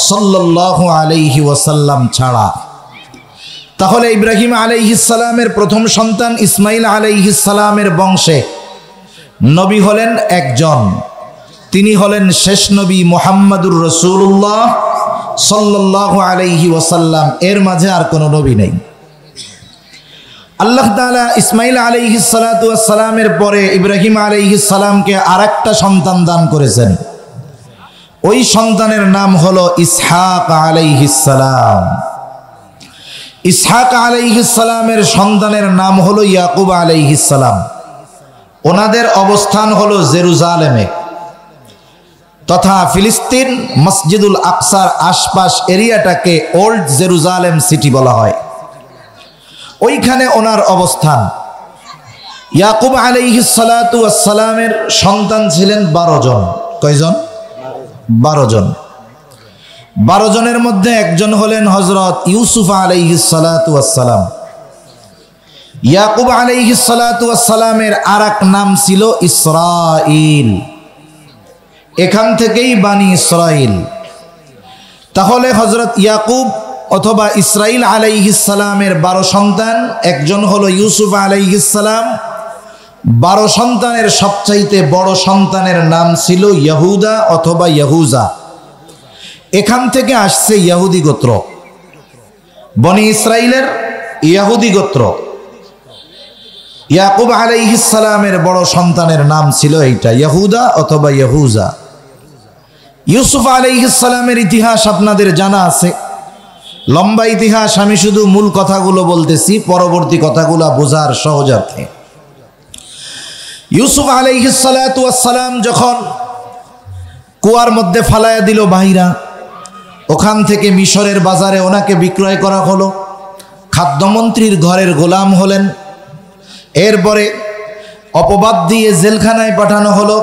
সাল্লাল্লাহু আলাইহি ওয়াসাল্লাম ছাড়া। তাহলে ইব্রাহিম আলাইহিস সালামের প্রথম সন্তান ইসমাঈল আলাইহিস সালামের বংশে নবী হলেন একজন, তিনি হলেন শেষ নবী মুহাম্মাদুর রাসূলুল্লাহ সাল্লাল্লাহু আলাইহি ওয়াসাল্লাম। এর মাঝে আর কোনো নবী নেই। আল্লাহ তাআলা ইসমাঈল আলাইহিস সালাতু ওয়াস সালামের পরে ইব্রাহিম আলাইহিস সালামকে আরেকটা সন্তান দান করেছেন। ওই সন্তানের নাম হলো ইসহাক আলাইহিস সালাম। ইসহাক আলাইহিস সালামের সন্তানের নাম হলো ইয়াকুব আলাইহিস সালাম। ওনাদের অবস্থান হলো জেরুজালেমে তথা ফিলিস্তিন মসজিদুল আকসার আশপাশ এরিয়াটাকে ওল্ড জেরুজালেম সিটি বলা হয়। ওইখানে ওনার অবস্থান। ইয়াকুব আলাইহিস সালাতু ওয়াস সালামের সন্তান ছিলেন 12 জন। কয়জন? 12 জন। 12 জনের মধ্যে একজন হলেন হযরত ইউসুফ আলাইহিস সালাতু ওয়াস সালাম। ইয়াকুব আলাইহিস সালাতু ওয়াস সালামের আরেক নাম ছিল ইসরাঈল। এখান থেকেই বানি ইসরাঈল। তাহলে হযরত ইয়াকুব অথবা ইসরাঈল আলাইহিস সালামের 12 সন্তান, একজন হলো ইউসুফ আলাইহিস সালাম। 12 সন্তানের সবচাইতে বড় সন্তানের নাম ছিল ইয়াহুদা অথবা ইয়াহুজা। এখান থেকে আসছে ইহুদি গোত্র, বনি ইসরাঈলের ইহুদি গোত্র। ইয়াকুব আলাইহিস সালামের বড় সন্তানের নাম ছিল এইটা, ইয়াহুদা অথবা ইয়াহুজা। ইউসুফ আলাইহিস সালামের ইতিহাস আপনাদের জানা আছে, লম্বা ইতিহাস। আমি শুধু মূল কথাগুলো বলতেছি, পরবর্তী কথাগুলো বোঝার সহজার্থে। ইউসুফ আলাইহিস সালাতু ওয়াস সালাম যখন কুয়ার মধ্যে ফালায়া দিল বাহিরা, ওখান থেকে মিশরের বাজারে ওনাকে বিক্রয় করা হলো, খাদ্যমন্ত্রীর ঘরের গোলাম হলেন। এরপরে অপবাদ দিয়ে জেলখানায় পাঠানো হলো।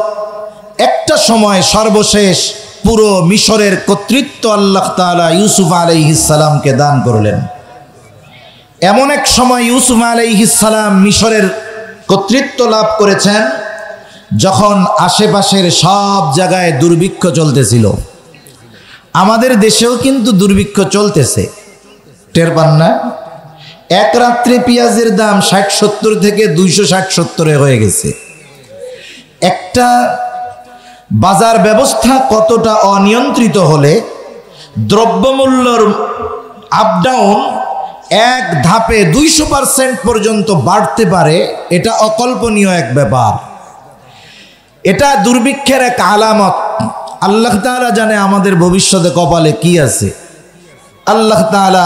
একটা সময় সর্বশেষ পুরো মিশরের কর্তৃত্ব আল্লাহ তাআলা ইউসুফ আলাইহিস সালামকে দান করলেন। এমন এক সময় ইউসুফ আলাইহিস সালাম মিশরের কর্তৃত্ব লাভ করেছেন যখন আশেপাশের সব জায়গায় দুর্ভিক্ষ চলতেছিল। আমাদের দেশেও কিন্তু দুর্ভিক্ষ চলতেছে, টের পান না? এক রাত্রে পেঁয়াজের দাম 60-70 থেকে 260-70 হয়ে গেছে। একটা বাজার ব্যবস্থা কতটা অনিয়ন্ত্রিত হলে দ্রব্যমূল্যর আপডাউন এক ধাপে 200% পর্যন্ত বাড়তে পারে, এটা অকল্পনীয় এক ব্যাপার। এটা দুর্ভিক্ষের এক আলামত। আল্লাহ তাআলা জানে আমাদের ভবিষ্যতে কপালে কি আছে। আল্লাহ তাআলা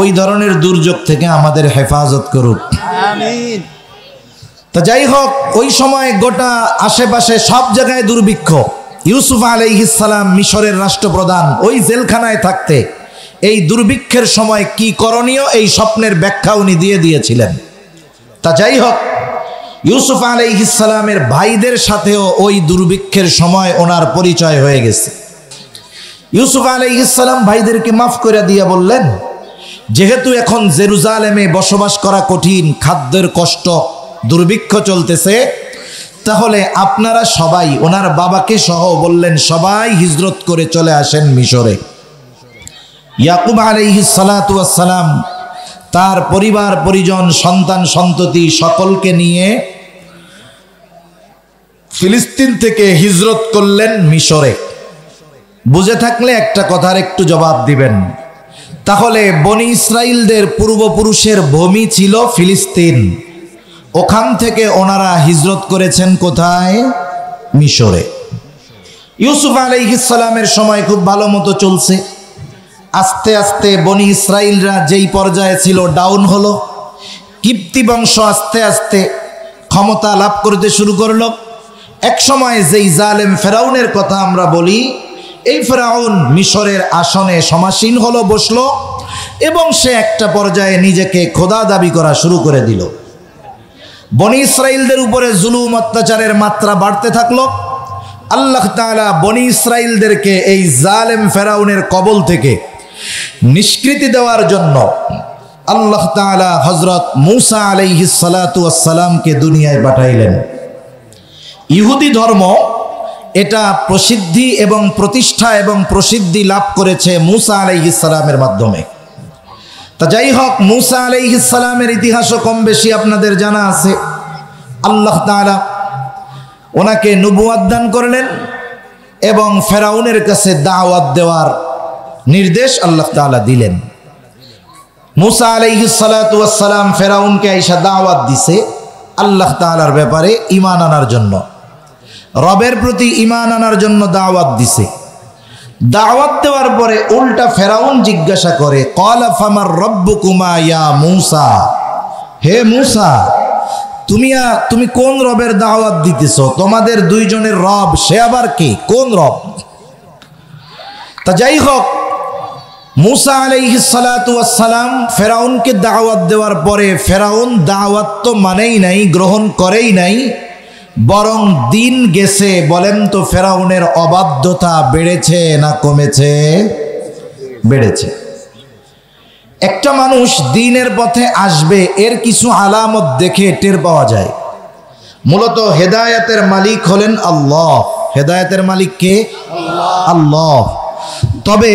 ওই ধরনের দুর্যোগ থেকে আমাদের হেফাজত করুক, আমিন। তা যাই হোক, ওই সময় গোটা আশেপাশে সব জায়গায় দুর্ভিক্ষ। ইউসুফ আলাইহিস সালাম মিশরের রাষ্ট্রপ্রধান, ওই জেলখানায় থাকতে এই দুর্ভিক্ষের সময় কি করণীয় এই স্বপ্নের ব্যাখ্যা উনি দিয়ে দিয়েছিলেন। তা যাই হোক, ইউসুফ আলাইহিস সালামের ভাইদের সাথেও ওই দুর্ভিক্ষের সময় ওনার পরিচয় হয়ে গেছে। ইউসুফ আলাইহিস সালাম ভাইদেরকে মাফ করে দিয়ে বললেন, যেহেতু এখন জেরুজালেমে বসবাস করা কঠিন, খাদ্যের কষ্ট, দুর্ভিক্ষ চলতেছে, তাহলে আপনারা সবাই, ওনার বাবাকে সহ বললেন, সবাই হিজরত করে চলে আসেন মিশরে। ইয়াকুব আলাইহিস সালাতু ওয়াস সালাম তার পরিবার পরিজন, সন্তান সন্ততি সকলকে নিয়ে ফিলিস্তিন থেকে হিজরত করলেন মিশরে। বুঝে থাকলে একটা কথার একটু জবাব দিবেন। তাহলে বনি ইসরাইলদের পূর্বপুরুষের ভূমি ছিল ফিলিস্তিন, ওখান থেকে ওনারা হিজরত করেছেন কোথায়? মিশরে। ইউসুফ আলাইহিস সালামের সময় খুব ভালো মতো চলছে। আস্তে আস্তে বনি ইসরাইলরা যেই পর্যায়ে ছিল ডাউন হলো। কিপ্তি বংশ আস্তে আস্তে ক্ষমতা লাভ করতে শুরু করলো। এক সময় যেই জালেম ফেরাউনের কথা আমরা বলি, এই ফেরাউন মিশরের আসনে সমাসীন হলো, বসলো, এবং সে একটা পর্যায়ে নিজেকে খোদা দাবি করা শুরু করে দিল। বনি ইসরাইলদের উপরে জুলুম অত্যাচারের মাত্রা বাড়তে থাকলো। আল্লাহ তাআলা বনি ইসরাইলদেরকে এই জালেম ফেরাউনের কবল থেকে নিষ্কৃতি দেওয়ার জন্য আল্লাহ তাআলা হযরত মূসা আলাইহিস সালাতু ওয়াস সালামকে দুনিয়ায় পাঠাইলেন। ইহুদি ধর্ম এটা প্রসিদ্ধি এবং প্রতিষ্ঠা এবং প্রসিদ্ধি লাভ করেছে মূসা আলাইহিস সালামের মাধ্যমে। তা যাই হোক, মূসা আলাইহিস সালামের ইতিহাসও কম বেশি আপনাদের জানা আছে। আল্লাহ তাআলা ওনাকে নবুয়ত দান করলেন এবং ফেরাউনের কাছে দাওয়াত দেওয়ার নির্দেশ আল্লাহ তাআলা দিলেন। মূসা আলাইহিস সালাতু ওয়াস সালাম ফেরাউনকে আইসা দাওয়াত দিছে আল্লাহ তাআলার ব্যাপারে ঈমান আনার জন্য, রবের প্রতি ঈমান আনার জন্য দাওয়াত দিছে। দাওয়াত দেওয়ার পরে উল্টা ফেরাউন জিজ্ঞাসা করে, ক্বালা ফামার রব্বুকুমা ইয়া মূসা, হে মূসা, তুমি কোন রবের দাওয়াত দিতেছ? তোমাদের দুইজনের রব, সে আবার কি, কোন রব? তা যাই হোক, মূসা আলাইহিস সালাতু ওয়াস সালাম ফেরাউনকে দাওয়াত দেওয়ার পরে ফেরাউন দাওয়াত তো মানেই নাই, গ্রহণ করেই নাই, বরং দিন গেছে। বলেন তো, ফেরাউনের অবাধ্যতা বেড়েছে না কমেছে? বেড়েছে। একটা মানুষ দিনের পথে আসবে এর কিছু আলামত দেখে টের পাওয়া যায়। মূলত হেদায়েতের মালিক হলেন আল্লাহ। হেদায়েতের মালিক কে? আল্লাহ। তবে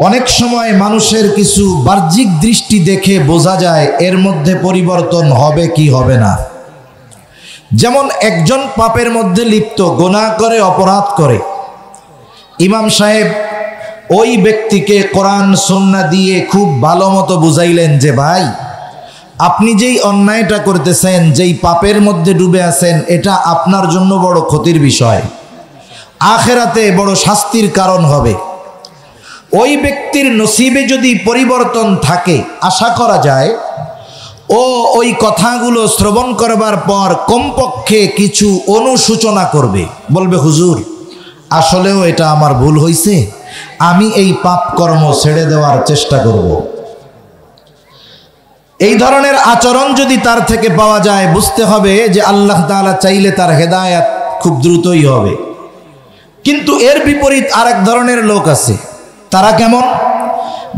অনেক সময় মানুষের কিছু বাহ্যিক দৃষ্টি দেখে বোঝা যায় এর মধ্যে পরিবর্তন হবে কি হবে না। যেমন একজন পাপের মধ্যে লিপ্ত, গুনাহ করে, অপরাধ করে, ইমাম সাহেব ওই ব্যক্তিকে কোরআন সুন্নাহ দিয়ে খুব ভালো মতো বুঝাইলেন যে, ভাই, আপনি যেই অন্যায়টা করতেছেন, যেই পাপের মধ্যে ডুবে আছেন, এটা আপনার জন্য বড় ক্ষতির বিষয়, আখিরাতে বড় শাস্তির কারণ হবে। ওই ব্যক্তির নসিবে যদি পরিবর্তন থাকে, আশা করা যায় ও ওই কথাগুলো শ্রবণ করবার পর কমপক্ষে কিছু অনুশোচনা করবে, বলবে হুজুর আসলেও এটা আমার ভুল হয়েছে, আমি এই পাপ কর্ম ছেড়ে দেওয়ার চেষ্টা করব। এই ধরনের আচরণ যদি তার থেকে পাওয়া যায়, বুঝতে হবে যে আল্লাহ তাআলা চাইলে তার হেদায়েত খুব দ্রুতই হবে। কিন্তু এর বিপরীত আরেক ধরনের লোক আছে, তারা কেমন,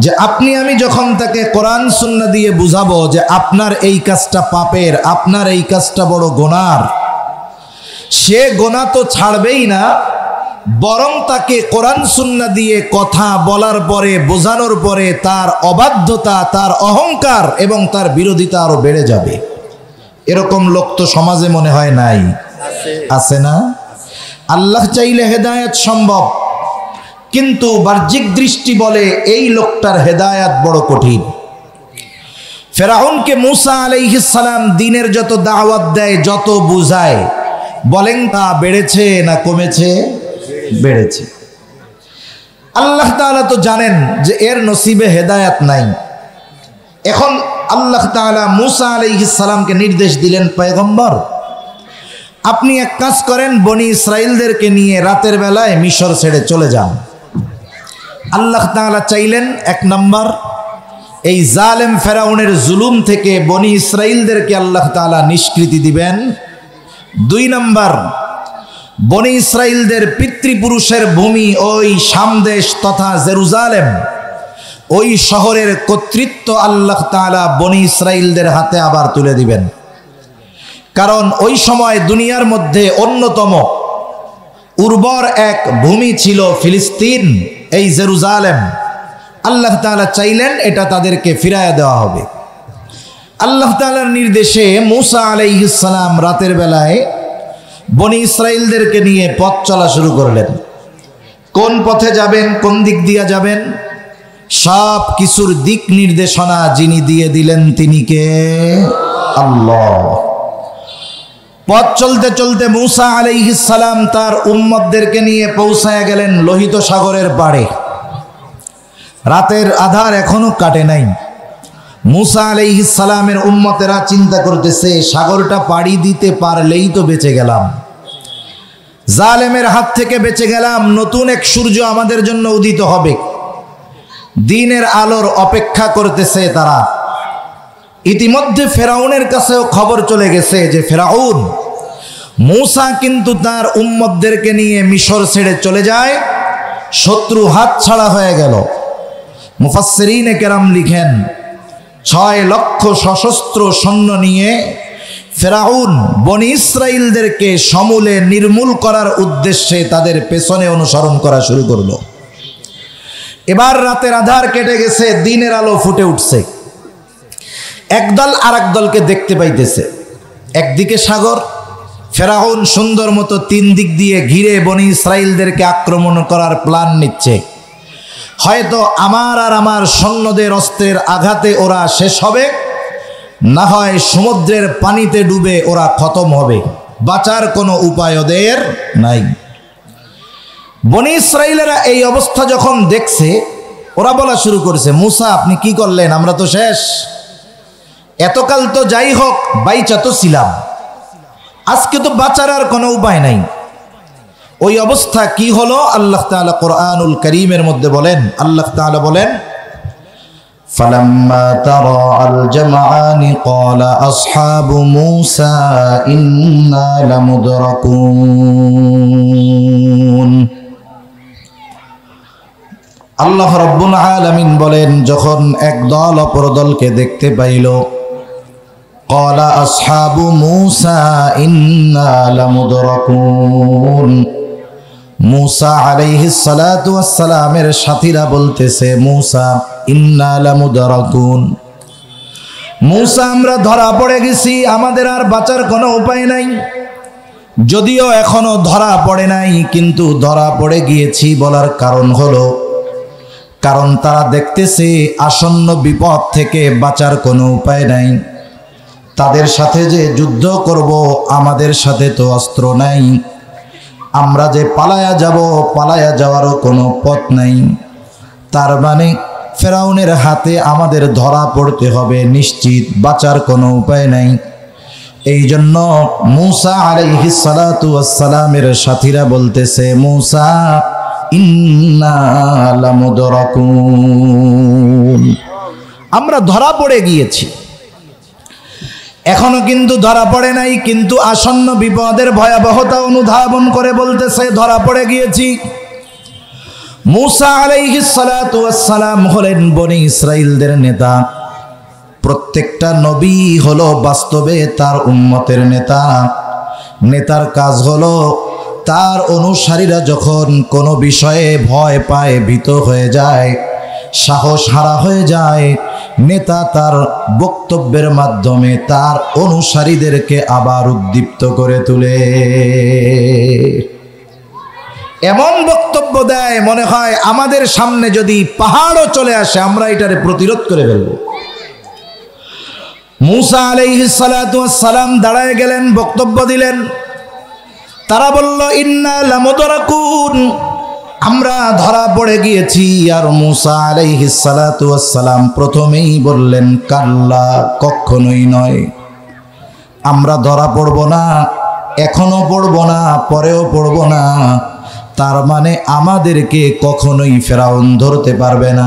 যে আপনি আমি যখন তাকে কোরআন সুন্নাহ দিয়ে বুঝাবো যে আপনার এই কাজটা পাপের, আপনার এই কাজটা বড় গুনার, সে গুনাহ তো ছাড়বেই না, বরং তাকে কোরআন সুন্নাহ দিয়ে কথা বলার পরে, বোঝানোর পরে তার অবাধ্যতা, তার অহংকার এবং তার বিরোধিতা আরো বেড়ে যাবে। এরকম লোক তো সমাজে মনে হয় নাই, আছে না? আল্লাহ চাইলে হেদায়েত সম্ভব, কিন্তু বাহ্যিক দৃষ্টি বলে এই লোকটার হেদায়েত বড় কঠিন। ফেরাউনকে মূসা আলাইহিস সালাম দিনের যত দাওয়াত দেয়, যত বুঝায়, বলেন তা বেড়েছে না কমেছে? বেড়েছে। আল্লাহ তাআলা তো জানেন যে এর নসিবে হেদায়েত নাই। এখন আল্লাহ তাআলা মূসা আলাইহিস সালামকে নির্দেশ দিলেন, পয়গম্বর আপনি এক কাজ করেন, বনি ইসরাইলদেরকে নিয়ে রাতের বেলায় মিশর ছেড়ে চলে যান। আল্লাহ তাআলা চাইলেন এক নাম্বার এই জালেম ফেরাউনের জুলুম থেকে বনি ইসরাইলদেরকে আল্লাহ তাআলা নিষ্কৃতি দিবেন। 2 নাম্বার, বনি ইসরাইলদের পিতৃপুরুষের ভূমি ওই শাম দেশ তথা জেরুজালেম, ওই শহরের কর্তৃত্ব আল্লাহ তাআলা বনি ইসরাইলদের হাতে আবার তুলে দিবেন। কারণ ওই সময় দুনিয়ার মধ্যে অন্যতম উর্বর এক ভূমি ছিল ফিলিস্তিন, এই জেরুজালেম। আল্লাহ তাআলা চাইলেন এটা তাদেরকে ফিরাইয়া দেওয়া হবে। আল্লাহ তাআলার নির্দেশে মূসা আলাইহিস সালাম রাতের বেলায় বনি ইসরাইলদেরকে নিয়ে পথ চলা শুরু করলেন। কোন পথে যাবেন, কোন দিক দিয়ে যাবেন, সব কিছুর দিক নির্দেশনা যিনি দিয়ে দিলেন তিনি কে? আল্লাহ। পথ চলতে চলতে মূসা আলাইহিস সালাম তার উম্মতদেরকে নিয়ে পৌঁছায়া গেলেন লোহিত সাগরের পাড়ে। রাতের আধার এখনো কাটে নাই। মূসা আলাইহিস সালামের উম্মতেরা চিন্তা করতেছে, সাগরটা পাড়ি দিতে পারলেই তো বেঁচে গেলাম, জালেমের হাত থেকে বেঁচে গেলাম, নতুন এক সূর্য আমাদের জন্য উদিত হবে। দিনের আলোর অপেক্ষা করতেছে তারা। ইতিমধ্যে ফেরাউনের কাছেও খবর চলে গেছে যে ফেরাউন, মূসা কিন্তু তার উম্মতদেরকে নিয়ে মিশর ছেড়ে চলে যায়, শত্রু হাত ছাড়া হয়ে গেল। মুফাসসিরিনে কেরাম লিখেন 6 লক্ষ সশস্ত্র সৈন্য নিয়ে ফেরাউন বনি ইসরাইলদেরকে সমূলে নির্মূল করার উদ্দেশ্যে তাদের পেছনে অনুসরণ করা শুরু করলো। এবার রাতের আধার কেটে গেছে, দিনের আলো ফুটে উঠছে। একদল আরেক দলকে দেখতে পাইতেছে। একদিকে সাগর, ফেরাউন সুন্দর মতো 3 দিক দিয়ে ঘিরে বনি ইসরাইলদেরকে আক্রমণ করার প্ল্যান নিচ্ছে। হয়তো আমার আর আমার সৈন্যদের অস্ত্রের আঘাতে ওরা শেষ হবে, না হয় সমুদ্রের পানিতে ডুবে ওরা খতম হবে, বাঁচার কোনো উপায় ওদের নাই। বনি ইসরাইলেরা এই অবস্থা যখন দেখছে, ওরা বলা শুরু করছে, মূসা আপনি কি করলেন, আমরা তো শেষ। এতকাল তো যাই হোক বাইচা তো ছিলাম, আজকে তো বাঁচার আর কোনো উপায় নাই। ওই অবস্থা কি হলো আল্লাহ তাআলা কোরআনুল কারীমের মধ্যে বলেন, আল্লাহ তাআলা বলেন, ফালাম্মা তারাআল জামআনি ক্বালা আসহাবু মূসা ইন্না লামুদরাকুন। আল্লাহ রাব্বুল আলামিন বলেন, যখন এক দল অপর দলকে দেখতে পাইল, ক্বালা আসহাবু মূসা ইন্না লামুদরাকুন। মূসা আলাইহিস সালাতু ওয়াস সালামের সাথীরা বলতেছে, মূসা ইন্না লামুদরাকুন, মূসা আমরা ধরা পড়ে গেছি, আমাদের আর বাঁচার কোনো উপায় নাই। যদিও এখনো ধরা পড়ে নাই, কিন্তু ধরা পড়ে গিয়েছি বলার কারণ হলো, কারণ তারা দেখতেছে আসন্ন বিপদ থেকে বাঁচার কোনো উপায় নাই। তাদের সাথে যে যুদ্ধ করব, আমাদের সাথে তো অস্ত্র নাই, আমরা যে পালায়া যাব, পালায়া যাওয়ারও কোনো পথ নাই। তার মানে ফেরাউনের হাতে আমাদের ধরা পড়তে হবে নিশ্চিত, বাঁচার কোনো উপায় নাই। এই জন্য মূসা আলাইহিস সালাতু ওয়াস সালামের সাথীরা বলতেছে, মূসা ইন্না লামুদরাকুন, আমরা ধরা পড়ে গিয়েছি। এখনো কিন্তু ধরা পড়ে নাই, কিন্তু আসন্ন বিপদের ভয়াবহতা অনুধাবন করে বলতেছে ধরা পড়ে গিয়েছি। মূসা আলাইহিস সালাতু ওয়াস সালাম হলেন বনি ইসরাইলদের নেতা। প্রত্যেকটা নবী হলো বাস্তবে তার উম্মতের নেতা। নেতার কাজ হলো তার অনুসারীরা যখন কোনো বিষয়ে ভয় পায়, ভীত হয়ে যায়, সাহস হারা হয়ে যায়, নেতা তার বক্তব্যের মাধ্যমে তার অনুসারীদেরকে আবার উদ্দীপ্ত করে তোলে। এমন বক্তব্য দেয় মনে হয় আমাদের সামনে যদি পাহাড়ও চলে আসে আমরা এটারে প্রতিরোধ করে ফেলব। মূসা আলাইহিস সালাতু ওয়াস সালাম দাঁড়ায় গেলেন, বক্তব্য দিলেন। তারা বলল ইন্না লামুদরাকুন, আমরা ধরা পড়ে গিয়েছি। আর মূসা আলাইহিস সালাতু ওয়াস সালাম প্রথমেই বললেন কাল্লা, কখনোই নয়, আমরা ধরা পড়ব না, এখনো পড়ব না, পরেও পড়ব না। তার মানে আমাদেরকে কখনোই ফেরাউন ধরতে পারবে না।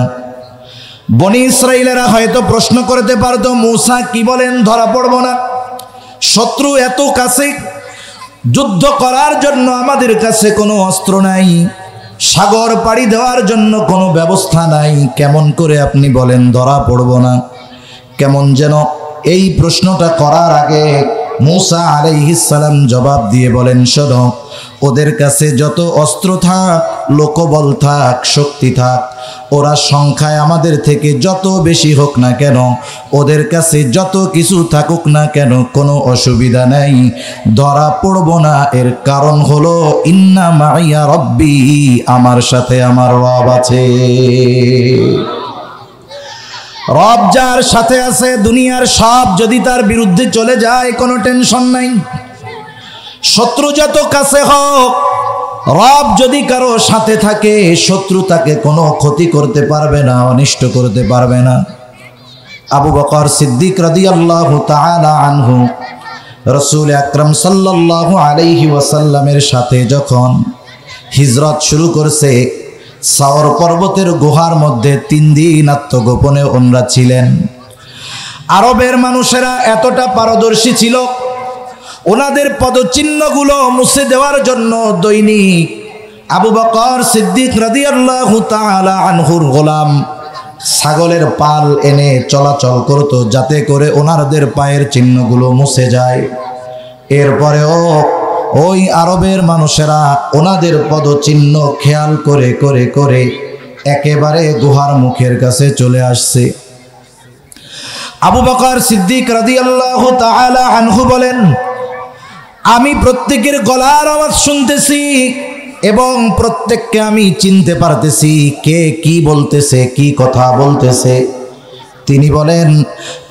বনি ইসরাইলেরা হয়তো প্রশ্ন করতে পারতো, মূসা কি বলেন ধরা পড়ব না? শত্রু এত কাছে, যুদ্ধ করার জন্য আমাদের কাছে কোনো অস্ত্র নাই, সাগর পাড়ি দেওয়ার জন্য কোনো ব্যবস্থা নাই, কেমন করে আপনি বলেন ধরা পড়ব না? কেমন যেন এই প্রশ্নটা করার আগে মূসা আলাইহিস সালাম জবাব দিয়ে বলেন, শোনো, ওদের কাছে যত অস্ত্র থাক, লোকবল থাক, শক্তি থাক, ওরা সংখ্যায় আমাদের থেকে যত বেশি হোক না কেন, ওদের কাছে যত কিছু থাকুক না কেন, কোনো অসুবিধা নেই, ধরা পড়ব না। এর কারণ হলো ইন্না মাইয়া রব্বি, আমার সাথে আমার রব আছে। রব যার সাথে আছে, দুনিয়ার সব যদি তার বিরুদ্ধে চলে যায় কোনো টেনশন নাই। শত্রু যত কাছে হোক, রব যদি কারো সাথে থাকে, শত্রু তাকে কোনো ক্ষতি করতে পারবে না, অনিষ্ট করতে পারবে না। আবু বকর সিদ্দিক রাদিয়াল্লাহু তাআলা আনহু রাসূল আকরাম সাল্লাল্লাহু আলাইহি ওয়াসাল্লামের সাথে যখন হিজরত শুরু করছে, সাওর পর্বতের গুহার মধ্যে 3 দিন আত্মগোপনে ওনরা ছিলেন। আরবের মানুষেরা এতটা পারদর্শী ছিল, ওনাদের পদচিহ্নগুলো মুছে দেওয়ার জন্য দৈনিক আবু বকর সিদ্দিক রাদিয়াল্লাহু তাআলা আনহুর গোলাম ছাগলের পাল এনে চলাচল করত, যাতে করে ওনাদের পায়ের চিহ্নগুলো মুছে যায়। এরপরেও ওই আরবের মানুষেরা ওনাদের পদচিহ্ন খেয়াল করে করে করে একেবারে গুহার মুখের কাছে চলে আসছে। আবু বকর সিদ্দিক রাদিয়াল্লাহু তাআলা আনহু বলেন, আমি প্রত্যেকের গলার আওয়াজ শুনতেছি এবং প্রত্যেককে আমি চিনতে পারতেছি কে কি বলতেছে, কি কথা বলতেছে। তিনি বলেন,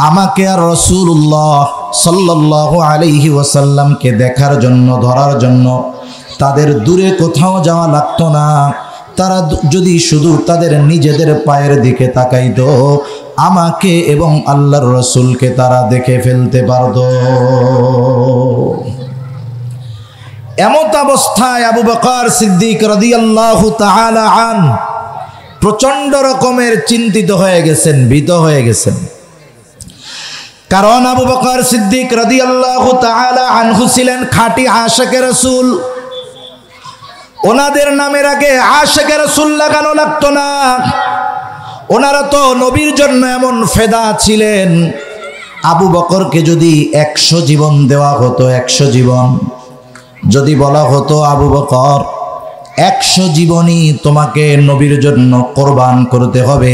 আমাকে আর রাসূলুল্লাহ সাল্লাল্লাহু আলাইহি ওয়াসাল্লামকে দেখার জন্য, ধরার জন্য তাদের দূরে কোথাও যাওয়া লাগতো না। তারা যদি শুধু তাদের নিজেদের পায়ের দিকে তাকাইতো, আমাকে এবং আল্লাহর রাসূলকে তারা দেখে ফেলতে পারত। এমত অবস্থায় আবু বকর সিদ্দিক রাদিয়াল্লাহু তাআলা আনহু প্রচন্ড রকমের চিন্তিত হয়ে গেছেন, ভীত হয়ে গেছেন। কারণ আবু বকর সিদ্দিক রাদিয়াল্লাহু তাআলা আনহু ছিলেন খাঁটি আশিকে রাসূল। ওনাদের নামের আগে আশিকে রাসূল লাগানো লাগতো না। ওনারা তো নবীর জন্য এমন ফেদা ছিলেন, আবু বকরকে যদি 100 জীবন দেওয়া হতো, 100 জীবন যদি বলা হতো, আবু বকর 100 জীবনই তোমাকে নবীর জন্য কোরবান করতে হবে,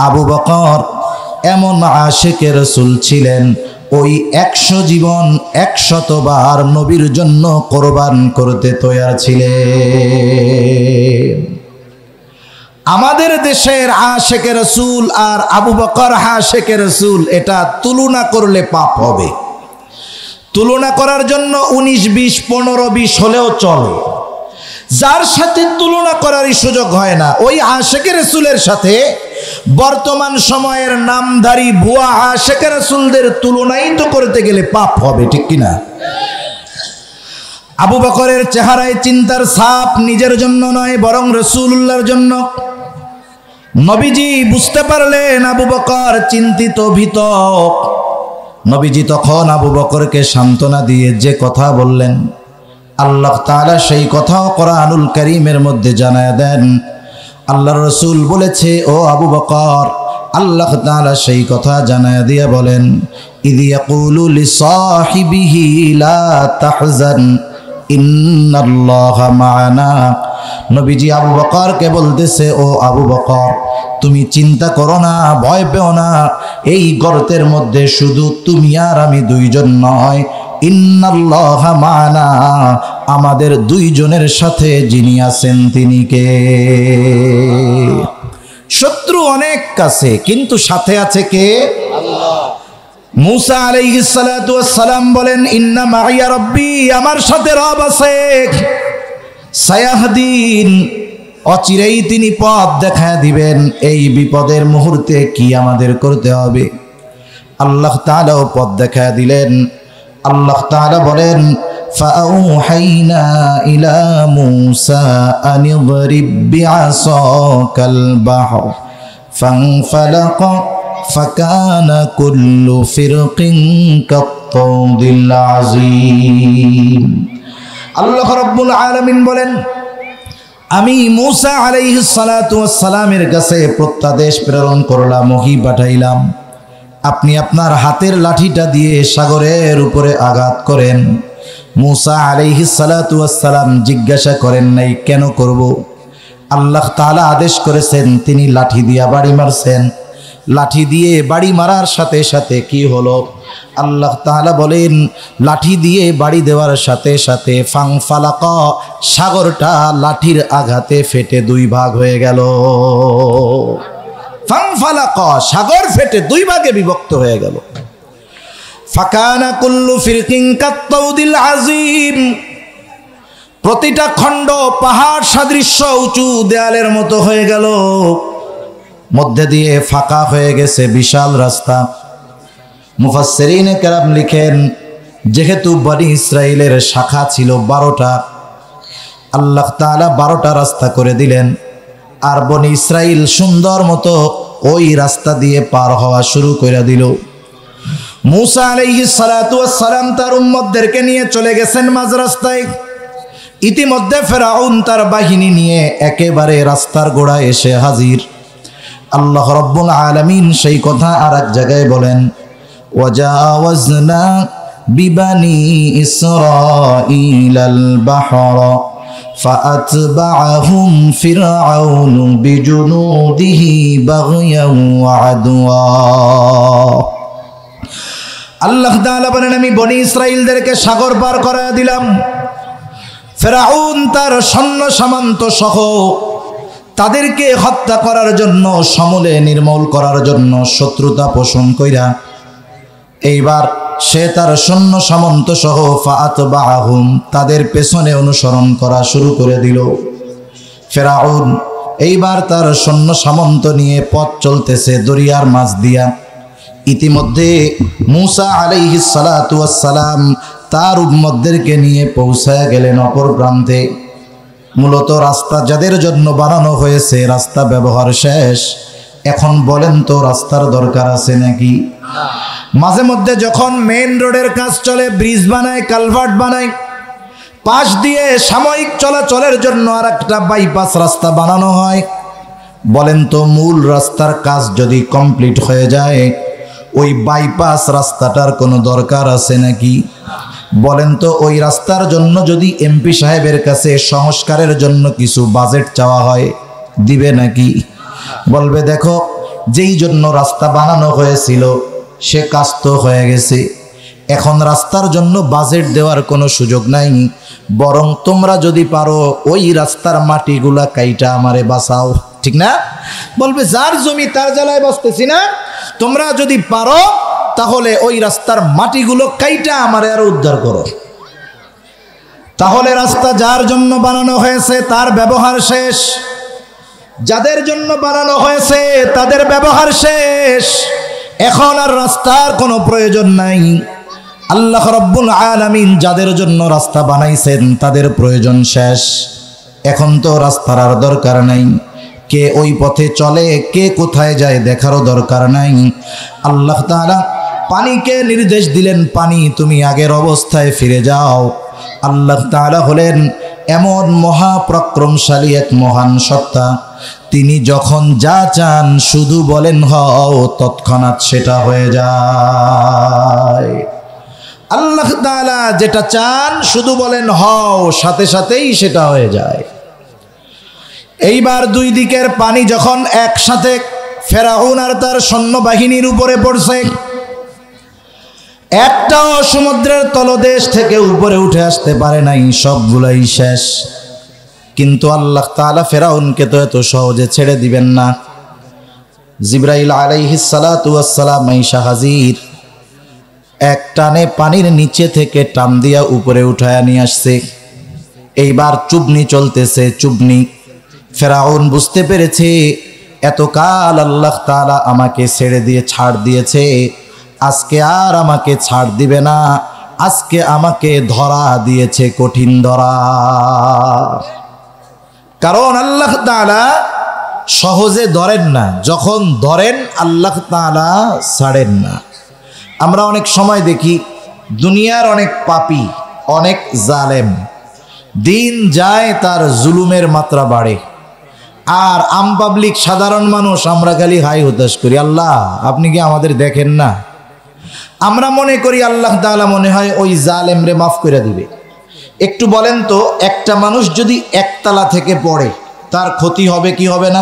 আবু বকর এমন আশিকে রাসূল ছিলেন, ওই 100 জীবন 100 বার নবীর জন্য কোরবান করতে তৈয়ার ছিলেন। আমাদের দেশের আশিকে রাসূল আর আবু বকর আশিকে রাসূল, এটা তুলনা করলে পাপ হবে। তুলনা করার জন্য 19, 20, 15, 20 হলেও চলে। যার সাথে তুলনা করারই সুযোগ হয় না, ওই আশিকে রাসূলের সাথে বর্তমান সময়ের নামধারী ভুয়া আশিক রাসূলদের তুলনাই তো করতে গেলে পাপ হবে, ঠিক কিনা? আবু বকরের চেহারায় চিন্তার ছাপ নিজের জন্য নয়, বরং রাসূলুল্লাহর জন্য। নবীজি বুঝতে পারলেন আবু বকর চিন্তিত ভীত। নবীজি তখন আবু বকরকে সান্ত্বনা দিয়ে যে কথা বললেন, আল্লাহ তাআলা সেই কথাও কোরআনুল কারীমের মধ্যে জানায় দেন। আল্লাহর রাসূল বলেছে, ও আবু বকর, আল্লাহ তাআলা সেই কথা জানায় দিয়ে বলেন, ইয ইয়াকুলু লিসাহিবিহি লা তাহজান ইন্নাল্লাহা মা'ানা। নবীজি আবু বকরকে বলতেছে, ও আবু বকর, তুমি চিন্তা করো না, ভয় পেও না, এই গর্তের মধ্যে শুধু তুমি আর আমি দুইজন নয়, ইন্নাল্লাহা মা'ানা, আমাদের দুইজনের সাথে যিনি আছেন তিনি কে? শত্রু অনেক কাছে, কিন্তু সাথে আছে কে? আল্লাহ। মুসা আলাইহিস সালাতু ওয়াস সালাম বলেন, ইন্না মাইয়া রাব্বি, আমার সাথে রব আছে, সায়াহদিন, অচিরেই তিনি পথ দেখায় দিবেন। এই বিপদের মুহূর্তে কি আমাদের করতে হবে? আল্লাহ তাআলাও পথ দেখায় দিলেন। আল্লাহ তাআলা বলেন, ফাআউহাইনা ইলা মুসা আন ইদরিব বিআসাকাল বাহর ফানফালাকা ফাকানা কুল্লু ফিরকিন কাত্তাউদিল আযীম। আল্লাহ রাব্বুল আলামিন বলেন, আমি মুসা আলাইহিস সালাতু ওয়াস সালামের কাছে প্রত্যাদেশ প্রেরণ করলাম, ওহী পাঠাইলাম, আপনি আপনার হাতের লাঠিটা দিয়ে সাগরের উপরে আঘাত করেন। মুসা আলাইহিস সালাতু ওয়াস সালাম জিজ্ঞাসা করেন নাই কেন করব। আল্লাহ তাআলা আদেশ করেছেন, তিনি লাঠি দিয়া বাড়ি মারছেন। লাঠি দিয়ে বাড়ি মারার সাথে সাথে কি হলো? আল্লাহ তাআলা বলেন, লাঠি দিয়ে বাড়ি দেওয়ার সাথে সাথে ফাংফালাকা, সাগরটা লাঠির আঘাতে ফেটে দুই ভাগ হয়ে গেল। ফাংফালাকা, সাগর ফেটে দুই ভাগে বিভক্ত হয়ে গেল। ফাকানা কুল্লু ফিরকিন কাত্তাউদিল আযীম, প্রতিটা খণ্ড পাহাড় সাদৃশ্য উঁচু দেয়ালের মতো হয়ে গেল। মধ্যে দিয়ে ফাঁকা হয়ে গেছে বিশাল রাস্তা। মুফাসসিরিনে কেরাম লিখেন, যেহেতু বনি ইসরাইলের শাখা ছিল 12টা, আল্লাহ তাআলা 12টা রাস্তা করে দিলেন। আর বনি ইসরাইল সুন্দর মতো ওই রাস্তা দিয়ে পার হওয়া শুরু করে দিল। মুসা আলাইহিস সালাতু ওয়াস সালাম তার উম্মতদেরকে নিয়ে চলে গেছেন মাঝ রাস্তায়। ইতিমধ্যে ফেরাউন তার বাহিনী নিয়ে একেবারে রাস্তার গোড়ায় এসে হাজির। আল্লাহ রাব্বুল আলামিন সেই কথা আর এক জায়গায় বলেন, ওয়াজাওয়াজনা বিবানি ইসরাঈলাল বাহরা ফাআতবাআহুম ফিরআউনু বিজুনুদিহি বাগয়ান ওয়া আদওয়া। আল্লাহ তাআলা বলেন, আমি বনি ইসরাইলদেরকে সাগর পার করায় দিলাম। ফেরাউন তার সৈন্য সামন্ত সহ তাদেরকে হত্যা করার জন্য, সমূলে নির্মূল করার জন্য শত্রুতা পোষণ কইরা এইবার সে তার সৈন্য সামন্ত সহ ফাআতবাআহুম, তাদের পেছনে অনুসরণ করা শুরু করে দিল। ফেরাউন এইবার তার সৈন্য সামন্ত নিয়ে পথ চলতেছে দরিয়ার মাঝ দিয়া। ইতিমধ্যে মুসা আলাইহিস সালাতু ওয়াস সালাম তার উম্মতদেরকে নিয়ে পৌঁছায় গেলেন অপর প্রান্তে। মূলত রাস্তা যাদের জন্য বানানো হয়েছে, রাস্তা ব্যবহার শেষ। এখন বলেন তো রাস্তার দরকার আছে নাকি? মাঝে মধ্যে যখন মেইন রোডের কাজ চলে, ব্রিজ বানায়, কালভার্ট বানায়, পাশ দিয়ে সাময়িক চলাচলের জন্য আর একটা বাইপাস রাস্তা বানানো হয়। বলেন তো মূল রাস্তার কাজ যদি কমপ্লিট হয়ে যায়, ওই বাইপাস রাস্তাটার কোনো দরকার আছে নাকি? বলেন তো ওই রাস্তার জন্য যদি এমপি সাহেবের কাছে সংস্কারের জন্য কিছু বাজেট চাওয়া হয়, দিবে নাকি? বলবে দেখো, যেই জন্য রাস্তা বানানো হয়েছিল সে কাজ তো হয়ে গেছে, এখন রাস্তার জন্য বাজেট দেওয়ার কোনো সুযোগ নাই, বরং তোমরা যদি পারো ওই রাস্তার মাটিগুলা কাইটা আমারে বাঁচাও। ঠিক না? বলবে যার জমি তার জ্বালায় বাঁচতেছি না, তোমরা যদি পারো তাহলে ওই রাস্তার মাটিগুলো কাইটা আমারে আর উদ্ধার করো। তাহলে রাস্তা যার জন্য বানানো হয়েছে তার ব্যবহার শেষ। যাদের জন্য বানানো হয়েছে তাদের ব্যবহার শেষ, এখন আর রাস্তার কোনো প্রয়োজন নাই। আল্লাহ রাব্বুল আলামিন যাদের জন্য রাস্তা বানাইছেন তাদের প্রয়োজন শেষ, এখন তো রাস্তার আর দরকার নাই। কে ওই পথে চলে, কে কোথায় যায় দেখারও দরকার নাই। আল্লাহ তাআলা পানিকে নির্দেশ দিলেন, পানি তুমি আগের অবস্থায় ফিরে যাও। আল্লাহ তাআলা হলেন এমন মহাপরাক্রমশালী এক মহান সত্তা, তিনি যখন যা চান শুধু বলেন হও, তৎক্ষণাৎ সেটা হয়ে যায়। আল্লাহ তাআলা যেটা চান শুধু বলেন হও, সাথে সাথেই সেটা হয়ে যায়। এইবার দুই দিকের পানি যখন একসাথে ফেরাউন আর তার সৈন্যবাহিনীর উপরে পড়ছে, একটাও সমুদ্রের তলদেশ থেকে উপরে উঠে আসতে পারে নাই, সবগুলাই শেষ। কিন্তু আল্লাহ তাআলা ফেরাউনকে তো এত সহজে ছেড়ে দিবেন না। জিবরাইল আলাইহিস সালাতু ওয়াস সালাম আইসা হাজির, এক টানে পানির নিচে থেকে টান দিয়া উপরে উঠায়া নিয়ে আসছে। এইবার চুবনি চলতেছে, চুবনি। ফেরাউন বুঝতে পেরেছে এতকাল আল্লাহ তাআলা আমাকে ছেড়ে দিয়ে ছাড় দিয়েছে, আজকে আর আমাকে ছাড় দিবে না, আজকে আমাকে ধরা দিয়েছে, কঠিন ধরা। কারণ আল্লাহ তাআলা সহজে ধরেন না, যখন ধরেন আল্লাহ তাআলা ছাড়েন না। আমরা অনেক সময় দেখি দুনিয়ার অনেক পাপী, অনেক জালেম, দিন যায় তার জুলুমের মাত্রা বাড়ে, আর আম পাবলিক সাধারণ মানুষ আমরা খালি হাই হতাশ করি, আল্লাহ আপনি কি আমাদের দেখেন না? আমরা মনে করি আল্লাহ তাআলা মনে হয় ওই জালেমরে মাফ করে দিবে। একটু বলেন তো, একটা মানুষ যদি একতলা থেকে পড়ে তার ক্ষতি হবে কি হবে না?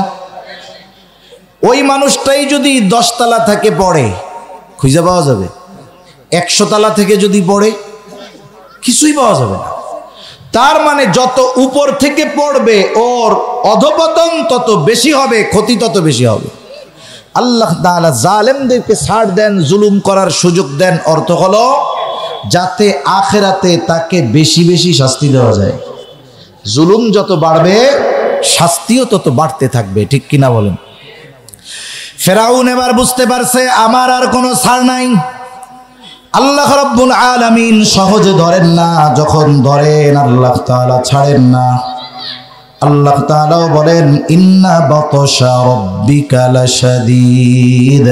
ওই মানুষটাই যদি 10 তলা থেকে পড়ে খুঁজে পাওয়া যাবে? 100 তলা থেকে যদি পড়ে কিছুই পাওয়া যাবে না। তার মানে যত উপর থেকে পড়বে ওর অধপতন তত বেশি হবে, ক্ষতি তত বেশি হবে। আল্লাহ তাআলা জালেমদেরকে ছাড় দেন, জুলুম করার সুযোগ দেন, অর্থ হলো যাতে আখিরাতে তাকে বেশি বেশি শাস্তি দেওয়া যায়। জুলুম যত বাড়বে শাস্তিও তত বাড়তে থাকবে, ঠিক কিনা বলেন? ফেরাউন এবার বুঝতে পারছে আমার আর কোনো ছাড় নাই। আল্লাহ রাব্বুল আলামিন সহজে ধরেন না, যখন ধরেন আল্লাহ তাআলা ছাড়েন না। আল্লাহ তাআলাও বলেন ইন্না বাতশা রাব্বিকা লাশাদীদ।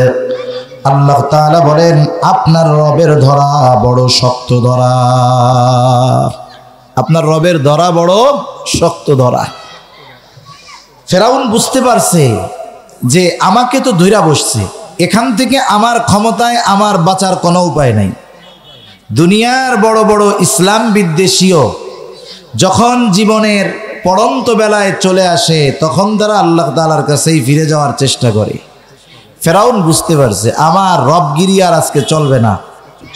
আল্লাহ তাআলা বলেন আপনার রবের ধরা বড় শক্ত ধরা, আপনার রবের ধরা বড় শক্ত ধরা। ফেরাউন বুঝতে পারছে যে আমাকে তো ধইরা বসছে, এখান থেকে আমার ক্ষমতায় আমার বাঁচার কোনো উপায় নাই। দুনিয়ার বড় বড় ইসলাম বিদ্বেষীও যখন জীবনের পড়ন্ত বেলায় চলে আসে তখন তারা আল্লাহ তাআলার কাছেই ফিরে যাওয়ার চেষ্টা করে। ফেরাউন বুঝতে পারছে আমার রবগিরি আর আজকে চলবে না,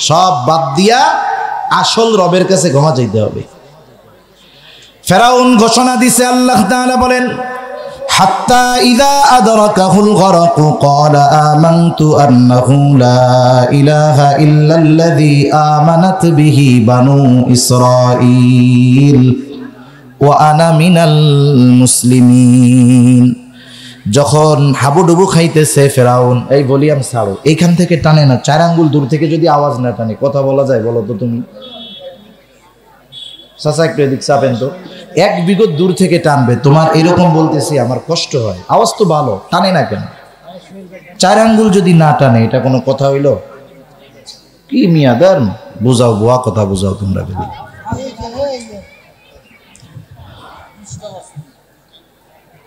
সব বাদ দিয়া আসল রবের কাছে ক্ষমা চাইতে হবে। ফেরাউন ঘোষণা দিছে, আল্লাহ তাআলা বলেন হাত্তা ইযা আদরাকাহুল গরকু ক্বালা আমানতু আন্নাহু লা ইলাহা ইল্লাল্লাযী আমানাত বিহি বানু ইসরাঈল ওয়া আনা মিনাল মুসলিমিন। যখন হাবুডুবু খাইতেছে ফেরাউন, এই ভলিউম ছাড়ো, এইখান থেকে টানে না, 4 আঙ্গুল দূর থেকে যদি আওয়াজ না টানে কথা বলা যায়? বলো তো তুমি। চাচা একটু এদিক চাপেন তো, 1 বিগত দূর থেকে টানবে। তোমার এরকম বলতেছি আমার কষ্ট হয়, আওয়াজ তো ভালো, টানে না কেন? 4 আঙ্গুল যদি না টানে এটা কোনো কথা হইল? কি মিয়াদার বুঝাও, বুয়া কথা বুঝাও তোমরা।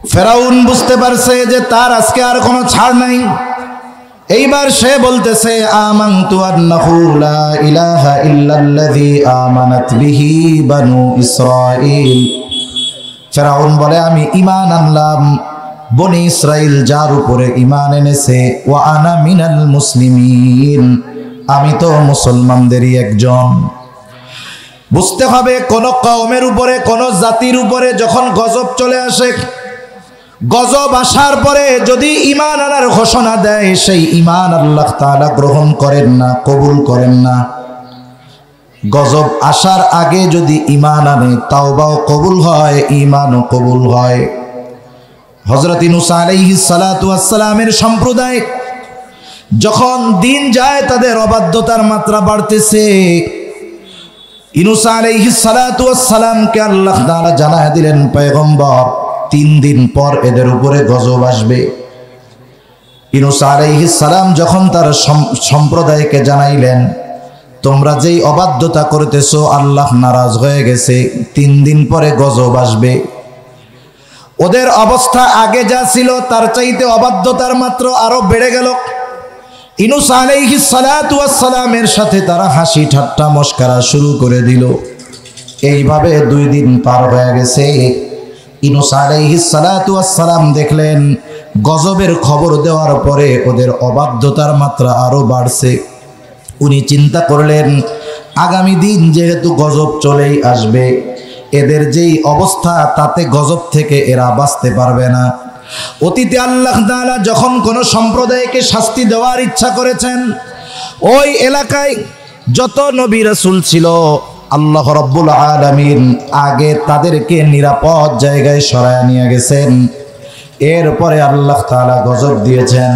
ফেরাউন বুঝতে পারছে যে তার আজকে আর কোনো ছাড় নাই। এইবার সে বলতেছে আমানতু আন্নাহু লা ইলাহা ইল্লাল্লাযী আমানাত বিহি বানু ইসরাঈল। ফেরাউন বলে আমি ঈমান আনলাম বনি ইসরাইল যার উপরে ঈমান এনেছে, ওয়া আনা মিনাল মুসলিমিন, আমি তো মুসলমানদেরই একজন। বুঝতে হবে কোন কওমের উপরে, কোন জাতির উপরে যখন গজব চলে আসে, গজব আসার পরে যদি ঈমান আনার ঘোষণা দেয়, সেই ঈমান আল্লাহ তাআলা গ্রহণ করেন না, কবুল করেন না। গজব আসার আগে যদি ঈমান আনে তাওবাও কবুল হয়, ঈমানও কবুল হয়। হযরত ইউনূস আলাইহিস সালাতু ওয়াস সালামের সম্প্রদায় যখন দিন যায় তাদের অবাধ্যতার মাত্রা বাড়তেছে, ইউনূস আলাইহিস সালাতু ওয়াস সালামকে আল্লাহ তাআলা জানায় দিলেন, পয়গম্বর 3 দিন পর এদের উপরে গজব আসবে। ইউনূস আলাইহিস সালাম যখন তার সম্প্রদায়কে জানাইলেন, তোমরা যেই অবাধ্যতা করতেছো আল্লাহ নারাজ হয়ে গেছে, 3 দিন পরে গজব আসবে। ওদের অবস্থা আগে যা ছিল তার চাইতে অবাধ্যতার মাত্রা আরো বেড়ে গেল। ইউনূস আলাইহিস সালাতু ওয়াস সালামের সাথে তারা হাসি ঠাট্টা মশকরা শুরু করে দিল। এইভাবে 2 দিন পার হয়ে গেছে। ইউনূস আলাইহিস সালাতু ওয়াস সালাম দেখলেন গজবের খবর দেওয়ার পরে ওদের অবাধ্যতার মাত্রা আরো বাড়ছে। উনি চিন্তা করলেন, আগামী দিন যেহেতু গজব চলেই আসবে, এদের যেই অবস্থা তাতে গজব থেকে এরা বাঁচতে পারবে না। অতীতে আল্লাহ তাআলা যখন কোনো সম্প্রদায়কে শাস্তি দেওয়ার ইচ্ছা করেছেন, ওই এলাকায় যত নবী রাসূল ছিল আল্লাহ রাব্বুল আলামিন আগে তাদেরকে নিরাপদ জায়গায় সরায় নিয়ে গেছেন। এরপরে আল্লাহ তাআলা গজব দিয়েছেন।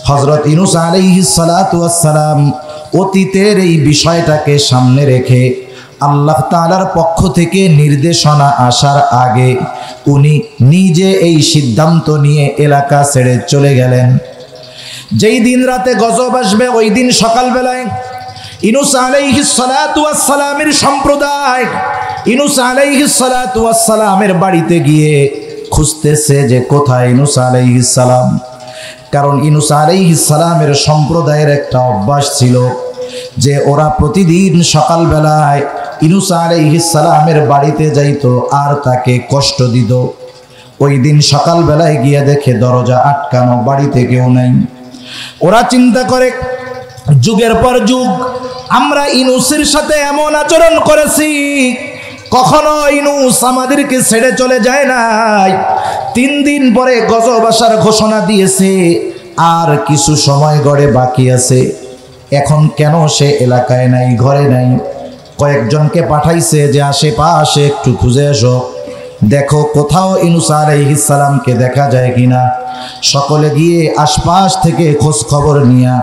হযরত ইউনূস আলাইহিস সালাতু ওয়াস সালাম অতীতের এই বিষয়টাকে সামনে রেখে আল্লাহ তাআলার পক্ষ থেকে নির্দেশনা আসার আগে উনি নিজে এই সিদ্ধান্ত নিয়ে এলাকা ছেড়ে চলে গেলেন। যেই দিন রাতে গজব আসবে ওই দিন সকালবেলায় ইউনূস আলাইহিস সালাতু ওয়াস সালামের সম্প্রদায় ইউনূস আলাইহিস সালাতু ওয়াস সালামের বাড়িতে গিয়ে খুঁজতেছে যে কোথায় ইউনূস আলাইহিস সালাম। কারণ ইউনূস আলাইহিস সালামের সম্প্রদায়ের একটা অভ্যাস ছিল যে ওরা প্রতিদিন সকালবেলায় ইউনূস আলাইহিস সালামের বাড়িতে যাইতো আর তাকে কষ্ট দিত। ওই দিন সকালবেলায় গিয়ে দেখে দরজা আটকানো, বাড়িতে কেউ নাই। ওরা চিন্তা করে, যুগের পর যুগ আমরা ইউনূসের সাথে এমন আচরণ করেছি, কখনো ইউনূস আমাদেরকে ছেড়ে চলে যায় নাই। 3 দিন পরে গজব আসার ঘোষণা দিয়েছে, আর কিছু সময় গড়ে বাকি আছে। এখন কেন সে এলাকায় নাই, ঘরে নাই? কয়েকজনকে পাঠাইছে যে আশেপাশে একটু খুঁজে এসো, দেখো কোথাও ইউনূস আলাইহিস সালামকে দেখা যায় কিনা। সকলে গিয়ে আশপাশ থেকে খোঁজ খবর নিয়া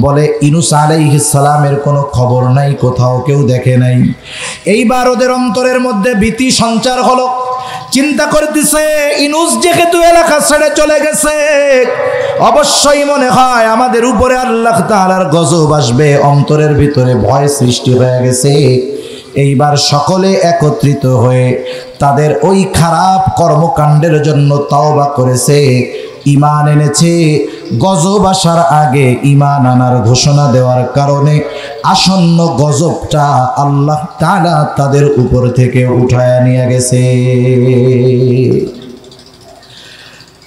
বলে ইউনূস আলাইহিস সালামের কোনো খবর নাই, কোথাও কেউ দেখে নাই। এইবার ওদের অন্তরের মধ্যে ভীতি সঞ্চার হলো। চিন্তা করতেছে, ইউনূস যেহেতু এলাকা ছেড়ে চলে গেছে, অবশ্যই মনে হয় আমাদের উপরে আল্লাহ তাআলার গজব আসবে। অন্তরের ভিতরে ভয় সৃষ্টি হয়ে গেছে। এইবার সকলে একত্রিত হয়ে তাদের ওই খারাপ কর্মকাণ্ডের জন্য তওবা করেছে, ঈমান এনেছে। গজব আসার আগে ঈমান আনার ঘোষণা দেওয়ার কারণে আসন্ন গজবটা আল্লাহ তাআলা তাদের উপর থেকে উঠায় নিয়ে গেছে।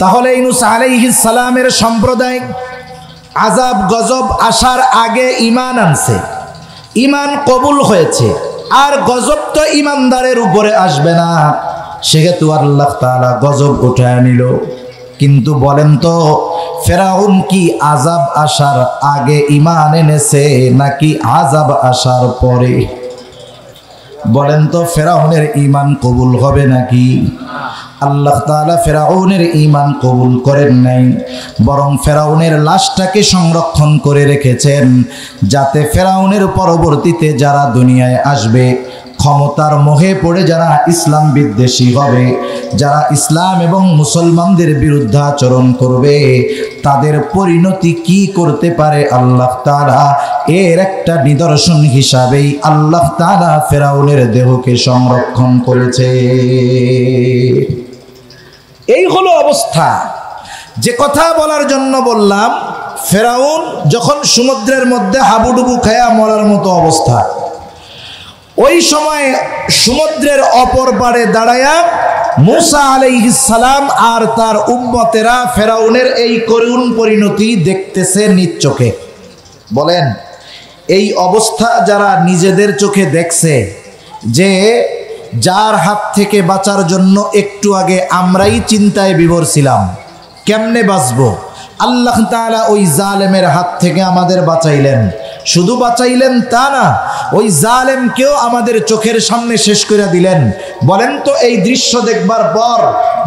তাহলে ইউনূস আলাইহিস সালামের সম্প্রদায় আযাব গজব আসার আগে ঈমান আনছে, ঈমান কবুল হয়েছে, আর গজব তো ঈমানদারের উপরে আসবে না, সেহেতু আল্লাহ তাআলা গজব উঠায় নিল। কিন্তু বলেন তো, ফেরাউন কি আযাব আসার আগে ঈমান এনেছে নাকি আযাব আসার পরে? বলেন তো, ফেরাউনের ঈমান কবুল হবে নাকি? আল্লাহ তাআলা ফেরাউনের ঈমান কবুল করেন নাই, বরং ফেরাউনের লাশটাকে সংরক্ষণ করে রেখেছেন, যাতে ফেরাউনের পরবর্তীতে যারা দুনিয়ায় আসবে, ক্ষমতার মোহে পড়ে যারা ইসলাম বিদ্বেষী হবে, যারা ইসলাম এবং মুসলমানদের বিরুদ্ধে আচরণ করবে, তাদের পরিণতি কি করতে পারে আল্লাহ তাআলা এর একটা নিদর্শন হিসাবেই আল্লাহ তাআলা ফেরাউনের দেহকে সংরক্ষণ করেছে। এই হলো অবস্থা। যে কথা বলার জন্য বললাম, ফেরাউন যখন সমুদ্রের মধ্যে হাবুডুবু খায়া মরার মতো অবস্থা, ওই সময় সমুদ্রের অপর পারে দাঁড়ায়া মূসা আলাইহিস সালাম আর তার উম্মতেরা ফেরাউনের এই করুণ পরিণতি দেখতেছে নিজ চোখে। বলেন, এই অবস্থা যারা নিজেদের চোখে দেখছে, যে যার হাত থেকে বাঁচার জন্য একটু আগে আমরাই চিন্তায় বিভোর ছিলাম, কেমনে বাঁচবো, আল্লাহ তাআলা ওই জালেমের হাত থেকে আমাদের বাঁচাইলেন। শুধু বাঁচাইলেন তা না, ওই জালেমকেও আমাদের চোখের সামনে শেষ করে দিলেন। বলেন তো এই দৃশ্য দেখবার পর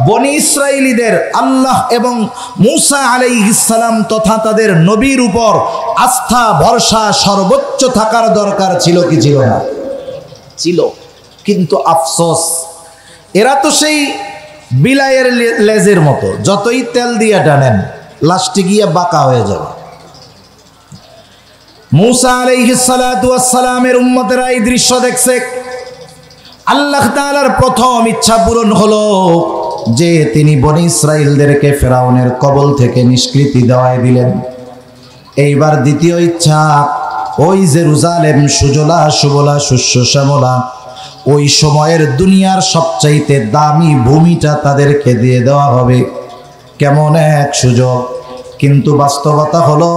বনি ইসরাইলীদের আল্লাহ এবং মূসা আলাইহিস সালাম তথা তাদের নবীর উপর আস্থা ভরসা সর্বোচ্চ থাকার দরকার ছিল কি ছিল না? ছিল। কিন্তু আফসোস, এরা তো সেই বিলাইয়ের লেজের মতো, যতই তেল দিয়ে টানেন লাস্টে গিয়ে বাঁকা হয়ে যাবে। মূসা আলাইহিস সালাতু ওয়াস সালামের উম্মতেরা এই দৃশ্য দেখছে। আল্লাহ তাআলার প্রথম ইচ্ছা পূরণ হলো যে তিনি বনি ইসরাইলদেরকে ফেরাউনের কবল থেকে নিষ্কৃতি দেওয়াই দিলেন। এইবার দ্বিতীয় ইচ্ছা, ওই জেরুজালেম সুজলা সুবলা শস্য শ্যামলা, ওই সময়ের দুনিয়ার সবচাইতে দামি ভূমিটা তাদেরকে দিয়ে দেওয়া হবে। কেমন এক সুযোগ! কিন্তু বাস্তবতা হলো,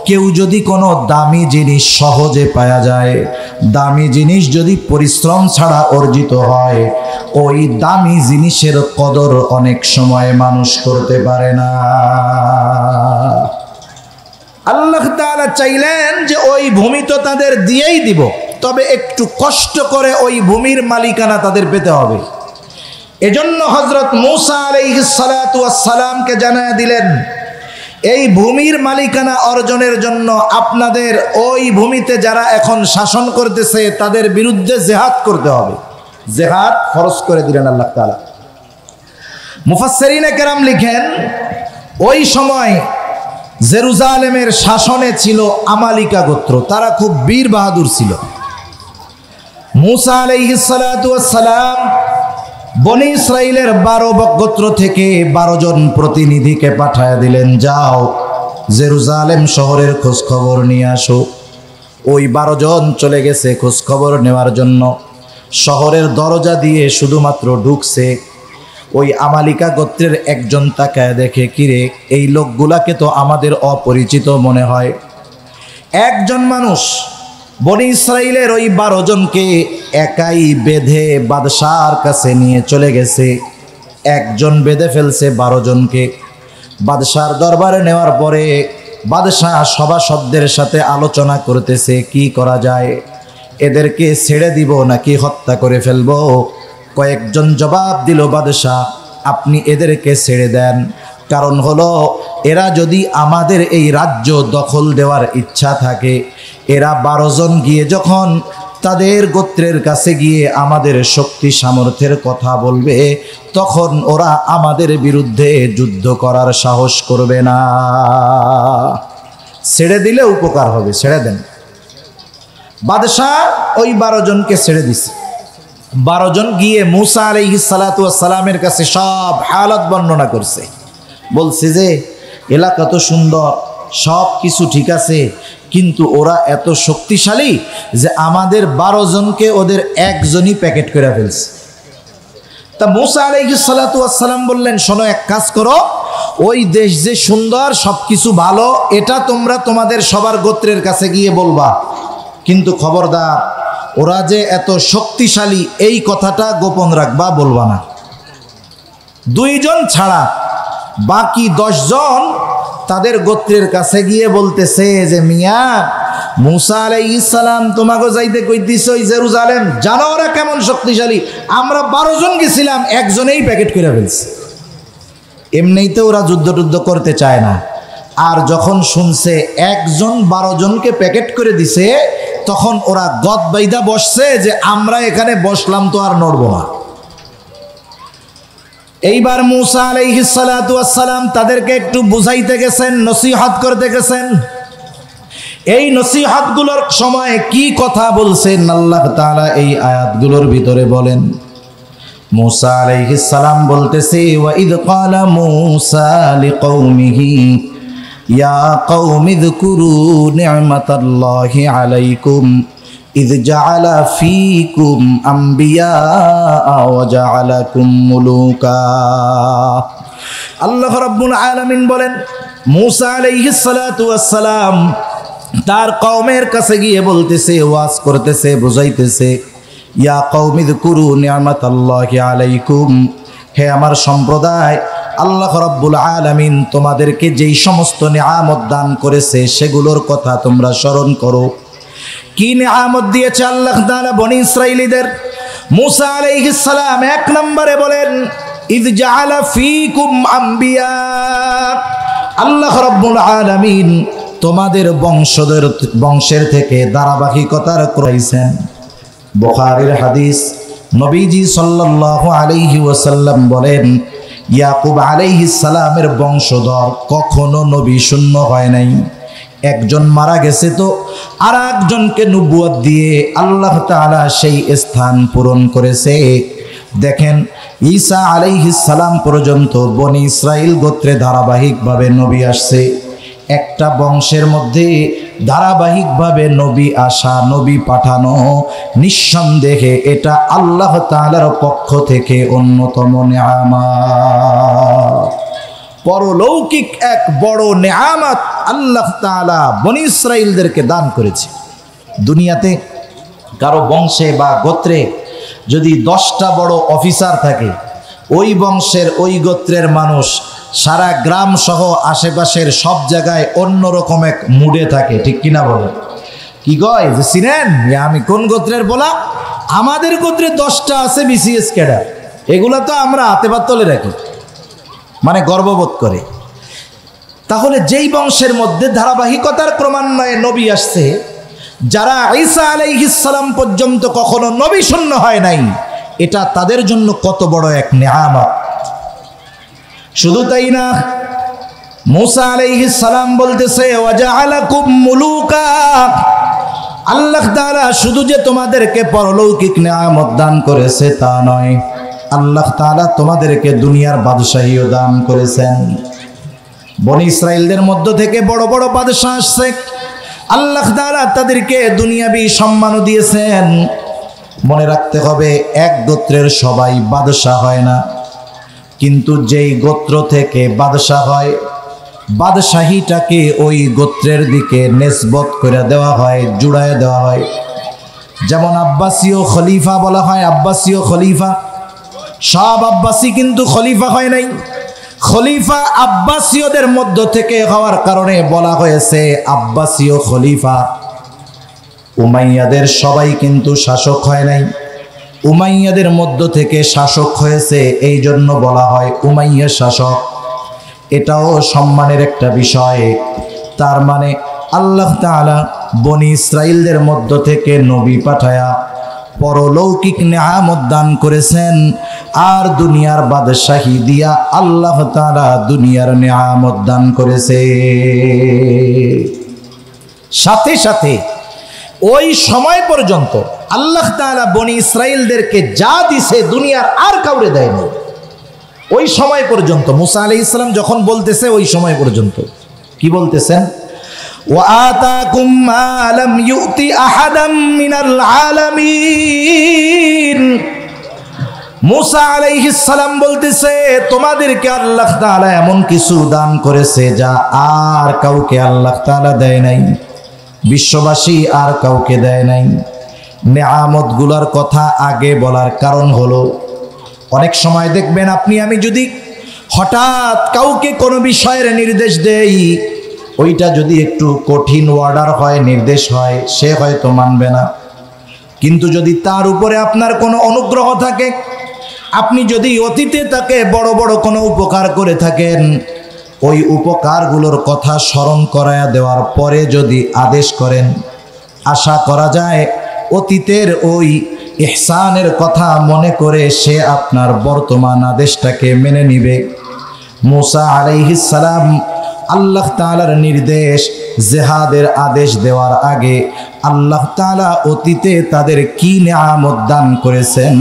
কেউ যদি কোনো দামি জিনিস সহজে পাওয়া যায়, দামি জিনিস যদি পরিশ্রম ছাড়া অর্জিত হয়, ওই দামি জিনিসের কদর অনেক সময় মানুষ করতে পারে না। আল্লাহ তাআলা চাইলেন যে ওই ভূমি তো তাদের দিয়েই দিব, তবে একটু কষ্ট করে ওই ভূমির মালিকানা তাদের পেতে হবে। এজন্য হযরত মূসা আলাইহিস সালাতু ওয়াস সালামকে জানায়া দিলেন, এই ভূমির মালিকানা অর্জনের জন্য আপনাদের ওই ভূমিতে যারা এখন শাসন করতেছে তাদের বিরুদ্ধে জিহাদ করতে হবে। জিহাদ ফরজ করে দিলেন আল্লাহ তাআলা। মুফাসসিরিনে কেরাম লিখেন, ওই সময় জেরুজালেমের শাসনে ছিল আমালিকা গোত্র, তারা খুব বীর বাহাদুর ছিল। মূসা আলাইহিস সালাতু ওয়াস সালাম বনি ইসরাইলের 12 গোত্র থেকে 12 জন প্রতিনিধিকে পাঠায় দিলেন, যাও জেরুজালেম শহরের খোঁজ খবর নিয়ে আসো। ওই 12 জন চলে গেছে খোঁজ খবর নেওয়ার জন্য। শহরের দরজা দিয়ে শুধুমাত্র ঢুকছে, ওই আমালিকা গোত্রের একজন তাকায় দেখে, কিরে এই লোকগুলাকে তো আমাদের অপরিচিত মনে হয়। একজন মানুষ বনি ইসরাইলের ওই 12 জনকে একাই বেঁধে বাদশার কাছে নিয়ে চলে গেছে। একজন বেঁধে ফেলছে 12 জনকে। বাদশার দরবারে নেওয়ার পরে বাদশাহ সভাসদদের সাথে আলোচনা করতেছে কি করা যায়, এদেরকে ছেড়ে দিব নাকি হত্যা করে ফেলবো। কয়েকজন জবাব দিল, বাদশাহ আপনি এদেরকে ছেড়ে দেন, কারণ হলো এরা যদি আমাদের এই রাজ্য দখল দেওয়ার ইচ্ছা থাকে, এরা 12 জন গিয়ে যখন তাদের গোত্রের কাছে গিয়ে আমাদের শক্তি সামর্থ্যের কথা বলবে, তখন ওরা আমাদের বিরুদ্ধে যুদ্ধ করার সাহস করবে না। ছেড়ে দিলে উপকার হবে, ছেড়ে দেন। বাদশাহ ওই 12 জনকে ছেড়ে দিছে। 12 জন গিয়ে মূসা আলাইহিস সালাতু ওয়াস সালামের কাছে সব হালত বর্ণনা করছে। বলছে যে এলাকা তো সুন্দর, সব কিছু ঠিক আছে, কিন্তু ওরা এত শক্তিশালী যে আমাদের 12 জনকে ওদের একজনই প্যাকেট করে ফেলছে। তা মূসা আলাইহিস সালাতু ওয়াস সালাম বললেন, শোনো, এক কাজ করো, ওই দেশ যে সুন্দর, সব কিছু ভালো, এটা তোমরা তোমাদের সবার গোত্রের কাছে গিয়ে বলবা, কিন্তু খবরদার ওরা যে এত শক্তিশালী এই কথাটা গোপন রাখবা, বলবা না। 2 জন ছাড়া বাকি 10 জন তাদের গোত্রের কাছে গিয়ে বলতেছে যে মিয়া, মূসা আলাইহিস সালাম তোমাকে যাইতে কইতেছে ওই জেরুজালেম, জানো ওরা কেমন শক্তিশালী, আমরা 12 জন গেছিলাম, একজনেই প্যাকেট করে ফেলছে। এমনিতে ওরা যুদ্ধ করতে চায় না, আর যখন শুনছে একজন 12 জনকে প্যাকেট করে দিছে, তখন ওরা গদ বাইদা বসছে যে আমরা এখানে বসলাম তো আর নড়ব না। এইবার মূসা আলাইহিস সালাতু ওয়াস সালাম তাদেরকে একটু বুঝাইতে গেছেন, নসিহত করতে গেছেন। এই নসিহতগুলোর সময় কি কথা বলছেন আল্লাহ তাআলা এই আয়াতগুলোর ভিতরে বলেন। মূসা আলাইহিস সালাম বলতেছে, ওয়া ইয ক্বালা মূসা লিকওমিহি ইয়া কওমি যকুরু নি'মাতাল্লাহি আলাইকুম ইয জাআলা ফীকুম আম্বিয়া ওয়া জাআলাকুম মুলুকা। আল্লাহ রাব্বুল আলামিন বলেন, মূসা আলাইহিস সালাতু ওয়াস সালাম তার কওমের কাছে গিয়ে বলতেছে, ওয়াজ করতেছে, বুঝাইতেছে, ইয়া কওমি যকুরু নি'মাতাল্লাহি আলাইকুম, হে আমার সম্প্রদায়, আল্লাহ রাব্বুল আলামিন তোমাদেরকে যেই সমস্ত নিয়ামত দান করেছে সেগুলোর কথা তোমরা স্মরণ করো। কি নিয়ামত দিয়েছে আল্লাহ তাআলা বনি ইসরাইলীদের? মুসা আলাইহিস সালাম এক নম্বরে বলেন ইয জাআলা ফীকুম আম্বিয়া, আল্লাহ রাব্বুল আলামিন তোমাদের বংশের থেকে ধারাবাহিকতার করাইছেন। বুখারীর হাদিস, নবীজি সাল্লাল্লাহু আলাইহি ওয়াসাল্লাম বলেন ইয়াকুব আলাইহিস সালামের বংশধর কখনো নবী শূন্য হয় নাই। একজন মারা গেছে তো আর একজনকে নবুয়ত দিয়ে আল্লাহ তাআলা সেই স্থান পূরণ করেছে। দেখেন ঈসা আলাইহিস সালাম পর্যন্ত বনি ইসরাইল গোত্রে ধারাবাহিকভাবে নবী আসছে। একটা বংশের মধ্যে ধারাবাহিকভাবে নবী আসা, নবী পাঠানো, নিঃসন্দেহে এটা আল্লাহ তাআলার পক্ষ থেকে অন্যতম নিয়ামত, পরলৌকিক এক বড় নিয়ামত আল্লাহ তাআলা বনি ইসরাইলদেরকে দান করেছে। দুনিয়াতে কারো বংশে বা গোত্রে যদি 10টা বড় অফিসার থাকে, ওই বংশের ওই গোত্রের মানুষ সারা গ্রাম সহ আশেপাশের সব জায়গায় অন্যরকম এক মুডে থাকে, ঠিক কিনা বলে? কি কয় যে চিনেন আমি কোন গোত্রের? বলা আমাদের গোত্রে 10টা আছে বিসিএস ক্যাডার, এগুলা তো আমরা হাতে পাত তুলে রাখি, মানে গর্ববোধ করে। তাহলে যেই বংশের মধ্যে ধারাবাহিকতার ক্রমান্বয়ে নবী আসছে, যারা ঈসা আলাইহিস সালাম পর্যন্ত কখনো নবী শূন্য হয় নাই, এটা তাদের জন্য কত বড় এক নিয়ামত। শুধু তাই না, মুসা আলাইহিস সালাম বলতেছে ওয়াজআলাকুম মুলুকা, আল্লাহ তাআলা শুধু যে তোমাদেরকে পরলৌকিক নিয়ামত দান করেছে তা নয়, আল্লাহ তাআলা তোমাদেরকে দুনিয়ার বাদশাহীও দান করেছেন। বনি ইসরাইলদের মধ্য থেকে বড় বড় বাদশাহ আসছে, আল্লাহ তাআলা তাদেরকে দুনিয়াবি সম্মানও দিয়েছেন। মনে রাখতে হবে এক গোত্রের সবাই বাদশাহ হয় না, কিন্তু যেই গোত্র থেকে বাদশাহ হয় বাদশাহীটাকে ওই গোত্রের দিকে নিসবত করে দেওয়া হয়, জুড়ায় দেওয়া হয়। যেমন আব্বাসীয় খলিফা বলা হয়, আব্বাসীয় খলিফা, সব আব্বাসী কিন্তু খলিফা হয় নাই। খলিফা আব্বাসীয়দের মধ্য থেকে হওয়ার কারণে বলা হয়েছে আব্বাসীয় খলিফা। উমাইয়াদের সবাই কিন্তু শাসক হয় নাই, উমাইয়াদের মধ্য থেকে শাসক হয়েছে, এই জন্য বলা হয় উমাইয়া শাসক। এটাও সম্মানের একটা বিষয়। তার মানে আল্লাহ তাআলা বনি ইসরাইলদের মধ্য থেকে নবী পাঠায়া পরলৌকিক নিয়ামত দান করেছেন, আর দুনিয়ার বাদশাহী দিয়া আল্লাহ তাআলা দুনিয়ার নিয়ামত দান করেছে। সাথে সাথে ওই সময় পর্যন্ত আল্লাহ তাআলা বনি ইসরাইলদেরকে যা দিছে দুনিয়ার আর কাউরে দেয়নি। ওই সময় পর্যন্ত মুসা আলাইহিস সালাম যখন বলতেছে ওই সময় পর্যন্ত কি বলতেছেন? وآتاكم ما لم يؤت أحدا من العالمين, মুসা আলাইহিস সালাম বলতেছে তোমাদেরকে আল্লাহ তাআলা এমন কিছু দান করেছে যা আর কাউকে আল্লাহ তাআলা দেয় নাই, বিশ্ববাসী আর কাউকে দেয় নাই। নেয়ামতগুলোর কথা আগে বলার কারণ হলো, অনেক সময় দেখবেন আপনি আমি যদি হঠাৎ কাউকে কোনো বিষয়ের নির্দেশ দেই, ওইটা যদি একটু কঠিন অর্ডার হয়, নির্দেশ হয়, সে হয়তো মানবে না। কিন্তু যদি তার উপরে আপনার কোনো অনুগ্রহ থাকে, আপনি যদি অতীতে তাকে বড় বড় কোনো উপকার করে থাকেন, ওই উপকারগুলোর কথা স্মরণ করায়া দেওয়ার পরে যদি আদেশ করেন, আশা করা যায় অতীতের ওই ইহসানের কথা মনে করে সে আপনার বর্তমান আদেশটাকে মেনে নিবে। মুসা আলাইহিস সালাম আল্লাহ তাআলার নির্দেশ জিহাদের আদেশ দেওয়ার আগে আল্লাহ তাআলা অতীতে তাদের কি নিয়ামত দান করেছেন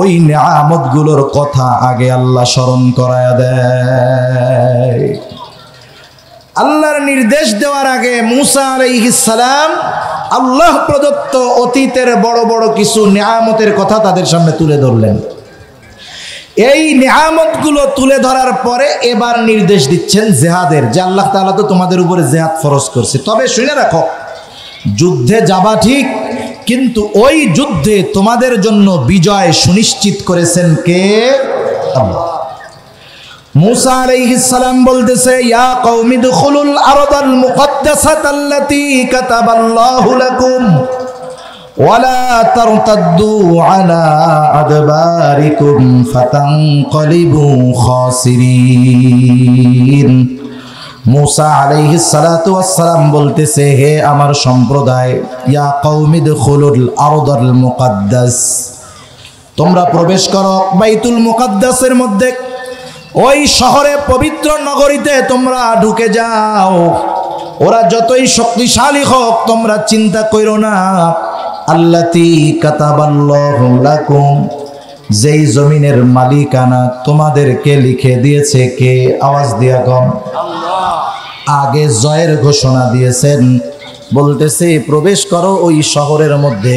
ওই নিয়ামতগুলোর কথা আগে আল্লাহ স্মরণ করায়া দেয়। আল্লাহর নির্দেশ দেওয়ার আগে মুসা আলাইহিস সালাম আল্লাহ প্রদত্ত অতীতের বড় বড় কিছু নিয়ামতের কথা তাদের সামনে তুলে ধরলেন। এই নিয়ামতগুলো তুলে ধরার পরে এবার নির্দেশ দিচ্ছেন জিহাদের, যে আল্লাহ তাআলা তো তোমাদের উপরে জিহাদ ফরজ করছে, তবে শুনে রাখো যুদ্ধে যাবা ঠিক, কিন্তু ওই যুদ্ধে তোমাদের জন্য বিজয় সুনিশ্চিত করেছেন কে? আল্লাহ। मूसा अलैहिस्सलाम बोलतेছে या कौम दुखुलुल अरदल मुक़द्दसतल्लती कतबल्लाहु लकुम वला तरतद्दू अला अदबारिकुम फतंक़लिबू खासिरीन। मूसा अलैहिस्सलातु वस्सलाम बोलतेছে হে আমার সম্প্রদায় या कौम दुखुलुल अरदल मुक़द्दस, তোমরা প্রবেশ করো বাইতুল মুকাদ্দাসের মধ্যে, ওই শহরে পবিত্র নগরীতে তোমরা ঢুকে যাও। ওরা যতই শক্তিশালী হোক তোমরা চিন্তা করো না। আল্লাতী কাতাবাল্লাহু লাকুম, যেই জমিনের মালিকানা তোমাদেরকে লিখে দিয়েছে কে? আওয়াজ দিয়া কম। আল্লাহ। আগে জয়ের ঘোষণা দিয়েছেন, বলতেছে প্রবেশ করো ওই শহরের মধ্যে,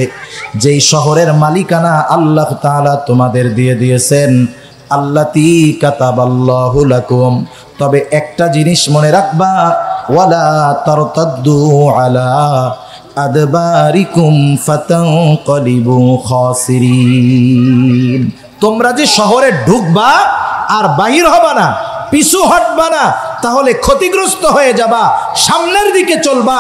যেই শহরের মালিকানা আল্লাহ তাআলা তোমাদের দিয়ে দিয়েছেন। আল্লাতী কাতাবাল্লাহু লাকুম, তবে একটা জিনিস মনে রাখবা, ওয়ালা তারতাদ্দু আলা আদবারিকুম ফাতানকালিবু খাসিরিন। তোমরা যে শহরে ঢুকবা আর বাহির হবা না, পিছু হটবা না, তাহলে ক্ষতিগ্রস্ত হয়ে যাবা। সামনের দিকে চলবা।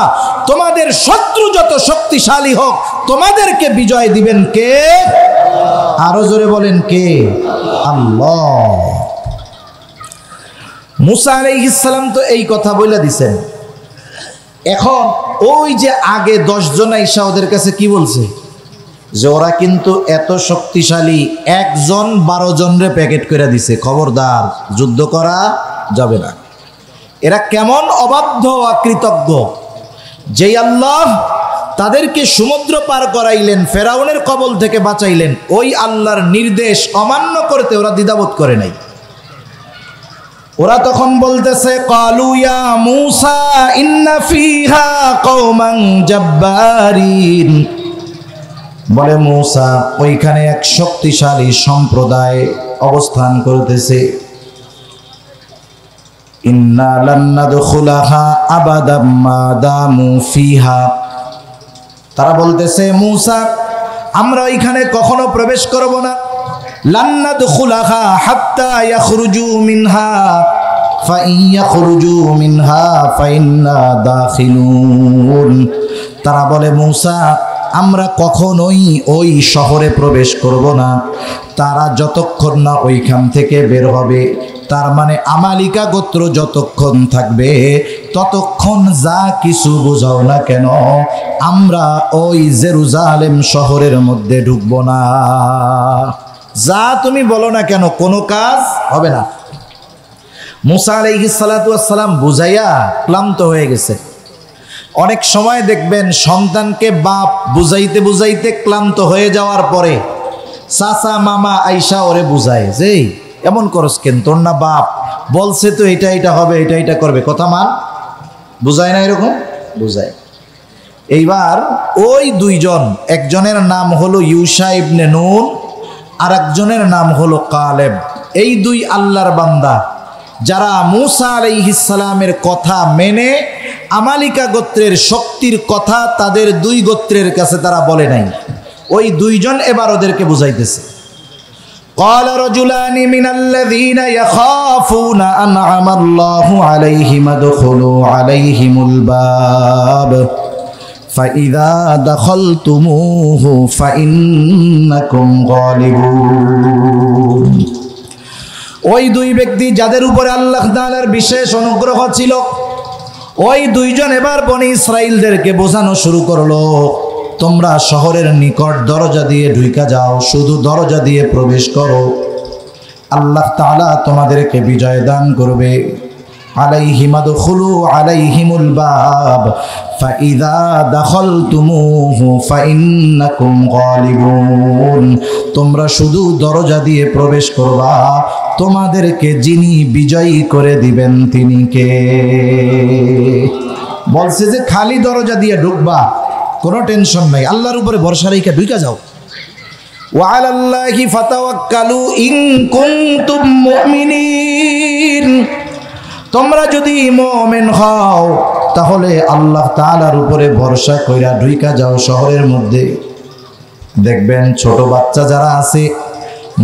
তোমাদের শত্রু যত শক্তিশালী হোক তোমাদেরকে বিজয় দিবেন কে? আরো জোরে বলেন কে? আল্লাহ। মুসা আলাইহিস সালাম তো এই কথা বলে দিছেন। এখন ওই যে আগে 10 জন আইসা ওদের কাছে কি বলছে যে ওরা কিন্তু এত শক্তিশালী, একজন 12 জনরে প্যাকেট করে দিছে, খবরদার যুদ্ধ করা যাবে না। এরা কেমন অবাধ্য অকৃতজ্ঞ! যেই আল্লাহ তাদেরকে সমুদ্র পার করাইলেন, ফেরাউনের কবল থেকে বাঁচাইলেন, ওই আল্লাহর নির্দেশ অমান্য করতে ওরা দ্বিধাবোধ করে নাই। ওরা তখন বলতেছে ক্বালু ইয়া মূসা ইন্না ফিহা কওমান জাব্বারিন, বলে মূসা ওইখানে এক শক্তিশালী সম্প্রদায় অবস্থান করতেছে। ইন্না লান নাদখুলাহা আবাদাম মা দামু ফিহা, তারা বলতেছে মূসা আমরা ওইখানে কখনো প্রবেশ করব না। লান নাদখুলাহা হাত্তা ইয়াখরুজু মিনহা ফাইন ইয়াখরুজু মিনহা ফাইন্না দাখিলুন। তারা বলে মূসা আমরা কখনোই ওই শহরে প্রবেশ করব না তারা যতক্ষণ না ওইখান থেকে বের হবে। তার মানে আমালিকা গোত্র যতক্ষণ থাকবে ততক্ষণ যা কিছু বোঝাও না কেন আমরা ওই জেরুজালেম শহরের মধ্যে ঢুকবো না। যা তুমি বলো না কেন কোনো কাজ হবে না। মুসা আলাইহিস সালাতু ওয়াস সালাম বুঝাইয়া ক্লান্ত হয়ে গেছে। অনেক সময় দেখবেন সন্তানকে বাপ বুঝাইতে বুঝাইতে ক্লান্ত হয়ে যাওয়ার পরে চাচা মামা আইসা ওরে বুঝায় যে এমন করস কেন, তোর না বাপ বলছে তো এটা এটা হবে, এটা এটা করবে, কথা মান। বুঝায় না এরকম? বুঝায়। এইবার ওই দুইজন, একজনের নাম হলো ইউশা ইবনে নুন আর একজনের নাম হলো কালেব, এই দুই আল্লাহর বান্দা যারা মূসা আলাইহিস সালামের কথা মেনে আমালিকা গোত্রের শক্তির কথা তাদের দুই গোত্রের কাছে তারা বলে নাই, ওই দুইজন এবার ওদেরকে বুঝাইতেছে। قال رجلان من الذين يخافون أنعم الله عليهم ادخلوا عليهم الباب فإذا دخلتموه فإنكم غالبون। ওই দুই ব্যক্তি যাদের উপরে আল্লাহ তাআলার বিশেষ অনুগ্রহ ছিল, ওই দুইজন এবার বনি ইসরাইলদেরকে বোঝানো শুরু করলো, তোমরা শহরের নিকট দরজা দিয়ে ঢুইকা যাও, শুধু দরজা দিয়ে প্রবেশ করো, আল্লাহ তাআলা তোমাদেরকে বিজয় দান করবে। আলাইহিম আদখুলু আলাইহিমুল বাব ফাইযা দাখালতুমুহু ফাইন্নাকুম গালিবুন। তোমরা শুধু দরজা দিয়ে প্রবেশ করবা, তোমাদেরকে যিনি বিজয়ী করে দিবেন তিনি কে? বলছে যে খালি দরজা দিয়ে ঢুকবা, কোনো টেনশন নাই, আল্লাহর উপরে ভরসা রেখে ঢুকে যাও। ওয়া আলাল্লাহি ফাতাওয়াক্কালু ইন কুনতুম মুমিনিন, তোমরা যদি মুমিন হও তাহলে আল্লাহ তাআলার উপরে ভরসা কইরা ঢুইকা যাও শহরের মধ্যে। দেখবেন ছোট বাচ্চা যারা আছে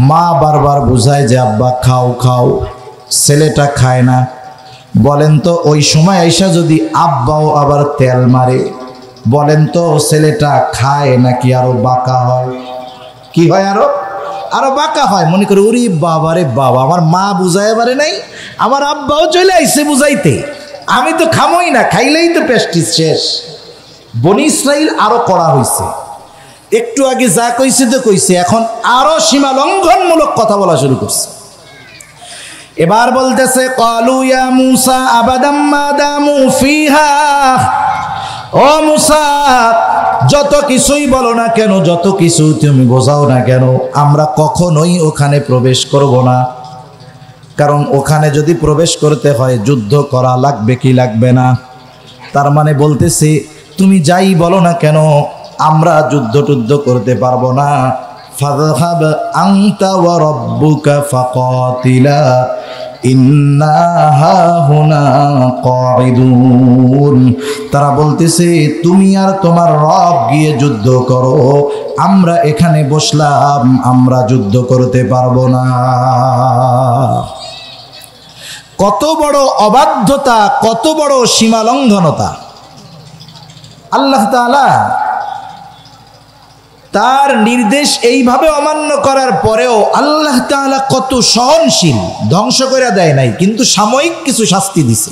মা বারবার বুঝায় যে আব্বা খাও খাও, ছেলেটা খায় না। বলেন তো ওই সময় আইসা যদি আব্বাও আবার তেল মারে, বলেন তো ছেলেটা খায় নাকি আরো বাঁকা হয়? কি হয়? আরো বাঁকা হয়। মনে করে ওরে বাবা রে বাবা, আমার মা বুঝাই পারে নাই, আমার আব্বাও চলে আইসে বুঝাইতে, আমি তো খামই না, খাইলেই তো প্রেস্টিজ শেষ। বনি ইসরাইল আরো করা হয়েছে। একটু আগে যা কইছে তো কইছে, এখন আরো সীমা লঙ্ঘনমূলক কথা বলা শুরু করছে। এবার বলতেছে ক্বালু ইয়া মূসা আবাদাম মা দামু ফিহা, ও মূসা যত কিছুই বলো না কেন, যত কিছু তুমি বোঝাও না কেন, আমরা কখনোই ওখানে প্রবেশ করব না। কারণ ওখানে যদি প্রবেশ করতে হয় যুদ্ধ করা লাগবে কি লাগবে না? তার মানে বলতেছে তুমি যাই বলো না কেন আমরা যুদ্ধ করতে পারবো না। ফাযহাব আনতা ওয়া রাব্বুকা ফাকাতিলা ইন্না হাহুনা কাঈদুন। তারা বলতেছে তুমি আর তোমার রব গিয়ে যুদ্ধ করো, আমরা এখানে বসলাম, আমরা যুদ্ধ করতে পারবো না। কত বড় অবাধ্যতা, কত বড় সীমালঙ্ঘনতা! আল্লাহ তাআলা তার নির্দেশ এইভাবে অমান্য করার পরেও আল্লাহ তাআলা কত সহনশীল, ধ্বংস করে দেয় নাই, কিন্তু সাময়িক কিছু শাস্তি দিছে।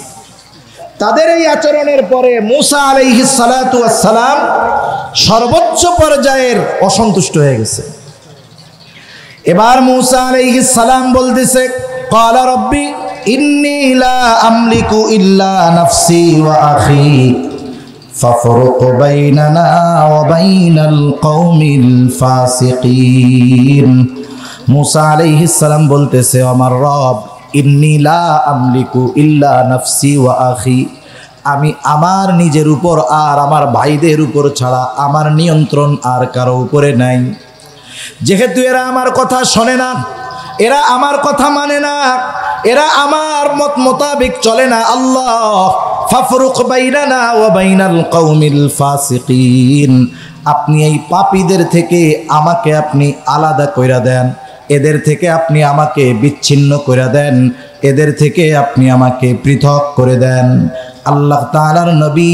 তাদের এই আচরণের পরে মূসা আলাইহিস সালাতু ওয়াস সালাম সর্বোচ্চ পর্যায়ের অসন্তুষ্ট হয়ে গেছে। এবার মূসা আলাইহিস সালাম বলতেছে ক্বালা রাব্বি ইন্নী লা আমলিকু ইল্লা নাফসি ওয়া আখি ফাফরুক বাইনানা ওয়া বাইনাল কওমিল ফাসিকিন। মূসা আলাইহিস সালাম বলতেছে আমার রব ইন্নী লা আমলিকু ইল্লা নাফসি ওয়া আখি, আমি আমার নিজের উপর আর আমার ভাইদের উপর ছাড়া আমার নিয়ন্ত্রণ আর কারো উপরে নাই। যেহেতু এরা আমার কথা শোনে না, এরা আমার কথা মানে না, এরা আমার মত মোতাবেক চলে না, আল্লাহ ফাফরুক বাইনানা ওয়া বাইনাল কওমিল ফাসিকিন, আপনি এই পাপীদের থেকে আমাকে আপনি আলাদা কইরা দেন, এদের থেকে আপনি আমাকে বিচ্ছিন্ন করে দেন, এদের থেকে আপনি আমাকে পৃথক করে দেন। আল্লাহ তাআলার নবী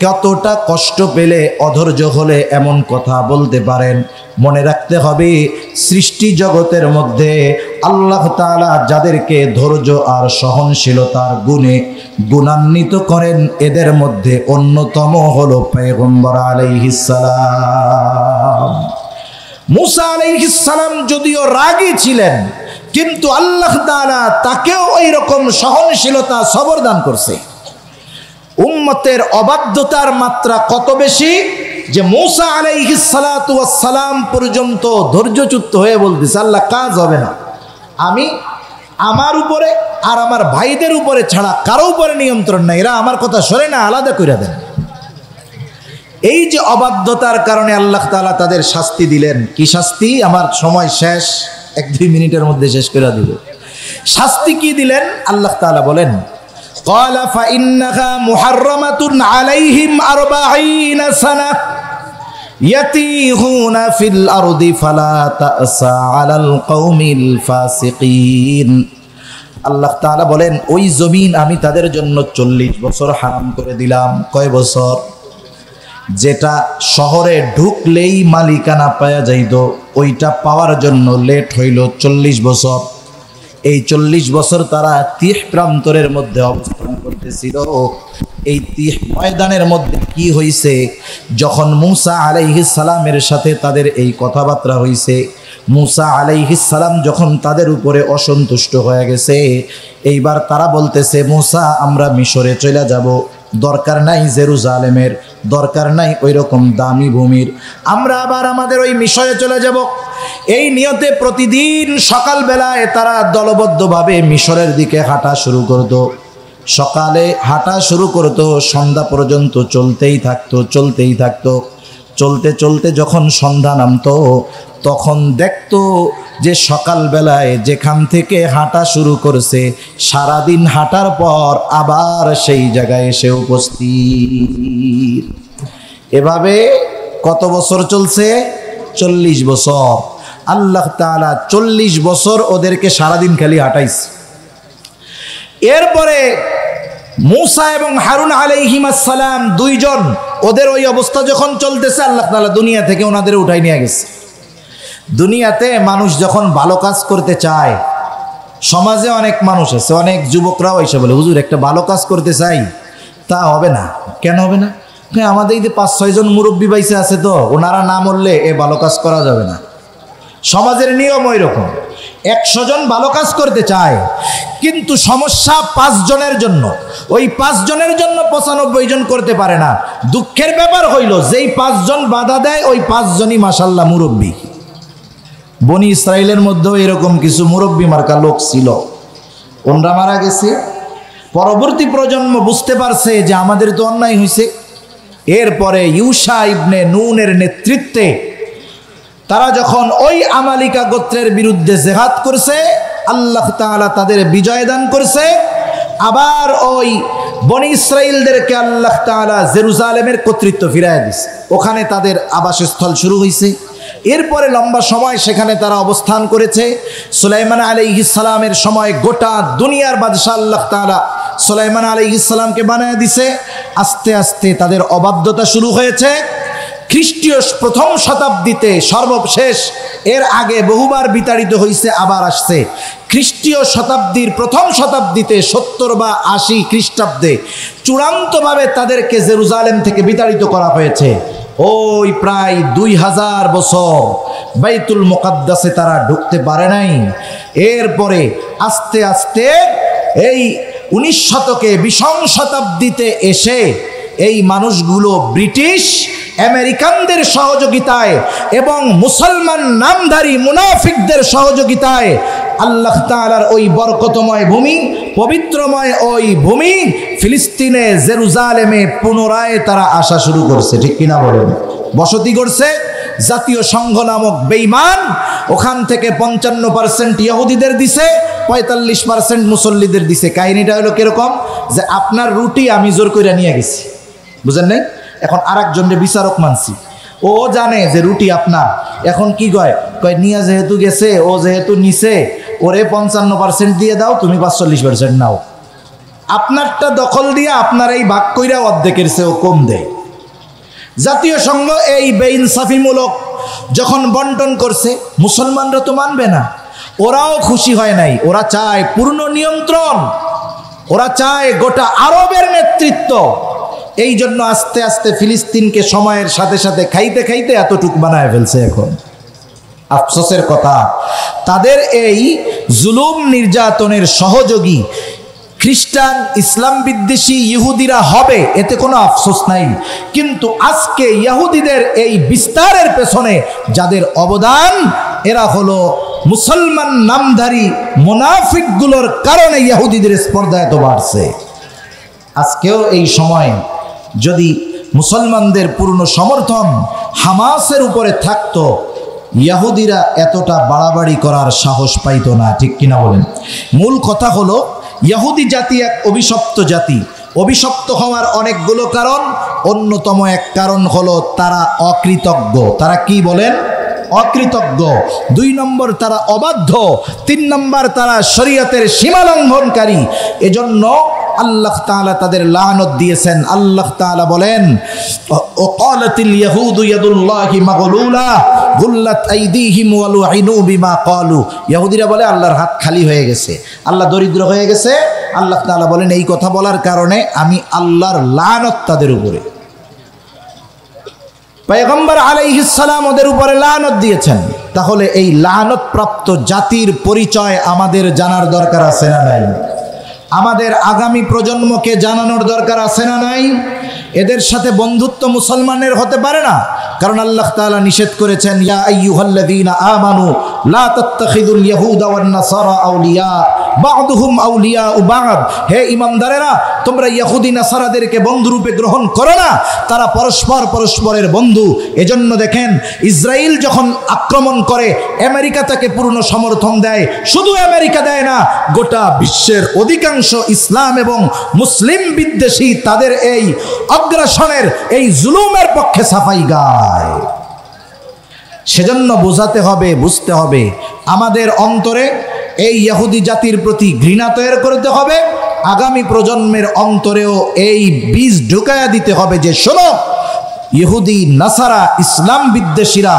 কতটা কষ্ট পেলে, অধৈর্য হলে এমন কথা বলতে পারেন? মনে রাখতে হবে সৃষ্টি জগতের মধ্যে আল্লাহ তাআলা যাদেরকে ধৈর্য আর সহনশীলতার গুণে গুণান্বিত করেন, এদের মধ্যে অন্যতম হলো পয়গম্বর আলাইহিস সালাম। মূসা আলাইহিস সালাম যদিও রাগী ছিলেন, কিন্তু আল্লাহ তাআলা তাকেও ওই রকম সহনশীলতা সবর দান করছে। উম্মতের অবাধ্যতার মাত্রা কত বেশি যে মূসা আলাইহিস সালাতু ওয়াস সালাম পর্যন্ত ধৈর্যচ্যুত হয়ে বলতেছে আল্লাহ কাজ হবে না, আমি আমার উপরে আর আমার ভাইদের উপরে ছাড়া কারো উপরে নিয়ন্ত্রণ নাই, এরা আমার কথা শোনে না, আলাদা করে দেন। এই যে অবাধ্যতার কারণে আল্লাহ তাআলা তাদের শাস্তি দিলেন। কি শাস্তি? আমার সময় শেষ, 1-2 মিনিটের মধ্যে শেষ করে দিব। শাস্তি কি দিলেন আল্লাহ তাআলা বলেন ক্বালা ফাইন্নাহা মুহাররামাতুন আলাইহিম 40 সানা ইয়াতিহুনা ফিল আরদি ফালা তা'সা আলাল কওমিল ফাসিকিন। আল্লাহ তাআলা বলেন ওই জমিন আমি তাদের জন্য 40 বছর হারাম করে দিলাম। কয় বছর? যেটা শহরে ঢুকলেই মালিকানা পাওয়া যাইত, ওইটা পাওয়ার জন্য লেট হইল 40 বছর। এই 40 বছর তারা তিহ প্রান্তরের মধ্যে অবস্থান করতেছিল। এই তিহ ময়দানের মধ্যে কি হইছে, যখন মূসা আলাইহিস সালামের সাথে তাদের এই কথাবার্তা হইছে, মূসা আলাইহিস সালাম যখন তাদের উপরে অসন্তুষ্ট হয়ে গেছে, এইবার তারা বলতেছে মূসা আমরা মিশরে চলে যাব, দরকার নাই জেরুজালেমের, দরকার নাই ওই রকম দামি ভূমির, আমরা আবার আমাদের ওই মিশরে চলে যাব। এই নিয়তে প্রতিদিন সকালবেলায় তারা দলবদ্ধভাবে মিশরের দিকে হাঁটা শুরু করত। সকালে হাঁটা শুরু করতো, সন্ধ্যা পর্যন্ত চলতেই থাকতো। চলতে চলতে যখন সন্ধ্যা নামতো, তখন দেখতো যে সকালবেলায় যেখান থেকে হাঁটা শুরু করছে, সারাদিন হাঁটার পর আবার সেই জায়গায় এসে উপস্থিত। এভাবে কত বছর চলছে? 40 বছর। আল্লাহ তাআলা 40 বছর ওদেরকে সারাদিন খালি হাঁটাইছে। এরপরে মূসা এবং হারুন আলাইহিস সালাম দুইজন, ওদের ওই অবস্থা যখন চলতেছে, আল্লাহ তাআলা দুনিয়া থেকে ওনাদের উঠাই নিয়ে গেছে। দুনিয়াতে মানুষ যখন ভালো কাজ করতে চায়, সমাজে অনেক মানুষ আছে, অনেক যুবকরাও এসে বলে, হুজুর একটা ভালো কাজ করতে চাই, তা হবে না। কেন হবে না? আমাদের এই যে 5-6 জন মুরব্বী বাইসে আছে, তো ওনারা না মরলে এ ভালো কাজ করা যাবে না। সমাজের নিয়ম ওই রকম। 100 জন ভালো কাজ করতে চায়, কিন্তু সমস্যা 5 জনের জন্য। ওই 5 জনের জন্য 95 জন করতে পারে না। দুঃখের ব্যাপার হইল, যেই 5 জন বাধা দেয়, ওই 5 জনই মাশাআল্লাহ মুরব্বী। বনি ইসরাইলের মধ্যেও এরকম কিছু মুরব্বী মার্কা লোক ছিল, ওনরা মারা গেছে। পরবর্তী প্রজন্ম বুঝতে পারছে যে আমাদের তো অন্যায় হয়েছে। এরপরে ইউশা ইবনে নুনের নেতৃত্বে তারা যখন ওই আমালিকা গোত্রের বিরুদ্ধে জিহাদ করছে, আল্লাহ তাআলা তাদের বিজয় দান করছে। আবার ওই বনি ইসরাইলদেরকে আল্লাহ তাআলা জেরুজালেমের কর্তৃত্ব ফিরায় দিয়েছে, ওখানে তাদের আবাসস্থল শুরু হয়েছে। এরপরে লম্বা সময় সেখানে তারা অবস্থান করেছে। সুলাইমান আলাইহিস সালামের সময় গোটা দুনিয়ার বাদশাহ আল্লাহ তাআলা সুলাইমান আলাইহিস সালামকে বানায় দিছে। আস্তে আস্তে তাদের অবাধ্যতা শুরু হয়েছে। খ্রিস্টীয় প্রথম শতাব্দীতে সর্বশেষ, এর আগে বহুবার বিতাড়িত হয়েছে, আবার আসছে। খ্রিস্টীয় শতাব্দীর প্রথম শতাব্দীতে 70 বা 80 খ্রিস্টাব্দে চূড়ান্তভাবে তাদেরকে জেরুজালেম থেকে বিতাড়িত করা হয়েছে। ওই প্রায় 2000 বছর বাইতুল মুকাদ্দাসে তারা ঢুকতে পারে নাই। এরপরে আস্তে আস্তে এই 19 শতকে 20 শতাব্দীতে এসে এই মানুষগুলো ব্রিটিশ আমেরিকানদের সহযোগিতায় এবং মুসলমান নামধারী মুনাফিকদের সহযোগিতায় আল্লাহ তাআলার ওই বরকতময় ভূমি, পবিত্রময় ওই ভূমি ফিলিস্তিনে জেরুজালেমে পুনরায় তারা আসা শুরু করছে। ঠিক কিনা বলেন? বসতি করছে। জাতীয় সংঘ নামক বেঈমান ওখান থেকে 55% ইহুদিদের দিছে, 45% মুসল্লিদের দিছে। কাহিনীটা হলো কিরকম, যে আপনার রুটি আমি জোর করে নিয়ে গেছি, বুঝেন নাই? এখন আরেকজনের বিচারক মানছি, ও জানে যে রুটি আপনার, এখন কি কয় নিয়ে যেহেতু গেছে, ও যেহেতু নিছে, ওরে 55% দিয়ে দাও, তুমি 45% নাও। আপনারটা দখল দিয়ে আপনার এই ভাগ কইরা অর্ধেকের চেয়েও কম দেয়। জাতীয় সংঘ এই বেইনসাফিমূলক যখন বন্টন করছে, মুসলমানরা তো মানবে না, ওরাও খুশি হয় নাই। ওরা চায় পূর্ণ নিয়ন্ত্রণ, ওরা চায় গোটা আরবের নেতৃত্ব। এই জন্য আস্তে আস্তে ফিলিস্তিনকে সময়ের সাথে সাথে খাইতে খাইতে এতটুক বানায় ফেলছে। এখন আফসোসের কথা, তাদের এই জুলুম নির্যাতনের সহযোগী খ্রিস্টান, ইসলাম বিদ্বেষী ইহুদিরা হবে, এতে কোনো আফসোস নাই। কিন্তু আজকে ইহুদিদের এই বিস্তারের পেছনে যাদের অবদান, এরা হলো মুসলমান নামধারী মুনাফিকগুলোর কারণে ইহুদিদের স্পর্ধা এত বাড়ছে। আজকেও এই সময় যদি মুসলমানদের পূর্ণ সমর্থন হামাসের উপরে থাকতো, ইহুদিরা এতটা বাড়াবাড়ি করার সাহস পাইত না। ঠিক কিনা বলেন? মূল কথা হলো, ইহুদি জাতি এক অভিশপ্ত জাতি। অভিশপ্ত হওয়ার অনেকগুলো কারণ, অন্যতম এক কারণ হলো তারা অকৃতজ্ঞ। তারা কি বলেন? অকৃতজ্ঞ। 2 নম্বর তারা অবাধ্য। 3 নম্বর তারা শরীয়তের সীমা লঙ্ঘনকারী। এজন্য আল্লাহ তাআলা তাদের লানত দিয়েছেন। আল্লাহ তাআলা বলেন, ওয়াকালাতিল ইয়াহুদু ইয়াদুল্লাহি মাগলুলা গুল্লাত আইদিহিম ওয়া লুইনু বিমা ক্বালু। ইহুদিরা বলে আল্লাহর হাত খালি হয়ে গেছে, আল্লাহ দরিদ্র হয়ে গেছে। আল্লাহ তাআলা বলেন, এই কথা বলার কারণে আমি আল্লাহর লানত তাদের উপরে। পয়গম্বর আলাইহিস সালাম ওদের উপরে লানত দিয়েছেন। তাহলে এই লানত প্রাপ্ত জাতির পরিচয় আমাদের জানার দরকার আছে না নাই? আমাদের আগামী প্রজন্মকে জানানোর দরকার আছে না নাই? এদের সাথে বন্ধুত্ব মুসলমানের হতে পারে না, কারণ আল্লাহ তাআলা নিষেধ করেছেন, ইয়া আইয়ুহাল্লাযীনা আমানু লা তাত্তাখিযুল ইয়াহুদা ওয়ান নাসারা আউলিয়া বা'দুহুম আউলিয়াউ বা'দ। হে ঈমানদারেরা, তোমরা ইহুদি নাসারাদেরকে বন্ধুরূপে গ্রহণ করো না, তারা পরস্পর পরস্পরের বন্ধু। এজন্য দেখেন, ইসরায়েল যখন আক্রমণ করে, আমেরিকা তাকে পূর্ণ সমর্থন দেয়। শুধু আমেরিকা দেয় না, গোটা বিশ্বের অধিকাংশ ইসলাম এবং মুসলিম বিদ্বেষী তাদের এই অগ্রাসনের, এই জুলুমের পক্ষে সাফাই গায়। সেজন্য বোঝাতে হবে, বুঝতে হবে, আমাদের অন্তরে এই ইহুদি জাতির প্রতি ঘৃণা তৈরি করতে হবে, আগামী প্রজন্মের অন্তরেও এই বীজ ঢুকায়া দিতে হবে যে শোনো, ইহুদি নাসারা ইসলাম বিদ্বেষীরা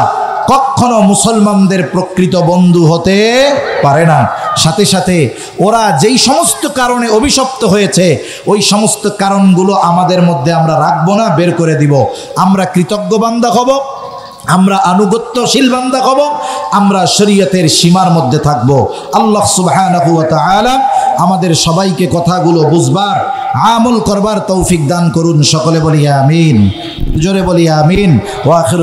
কখনো মুসলমানদের প্রকৃত বন্ধু হতে পারে না। সাথে সাথে ওরা যেই সমস্ত কারণে অভিশপ্ত হয়েছে ওই সমস্ত কারণগুলো আমাদের মধ্যে আমরা রাখবো না, বের করে দিব। আমরা কৃতজ্ঞ বান্দা হব, আমরা আনুগত্যশীল বান্দা হব, আমরা শরীয়তের সীমার মধ্যে থাকব। আল্লাহ সুবহানাহু ওয়া তাআলা আমাদের সবাইকে কথাগুলো বুঝবার, আমল করবার তৌফিক দান করুন। সকলে বলি আমিন, জোরে বলি আমিন। ওয়া আখির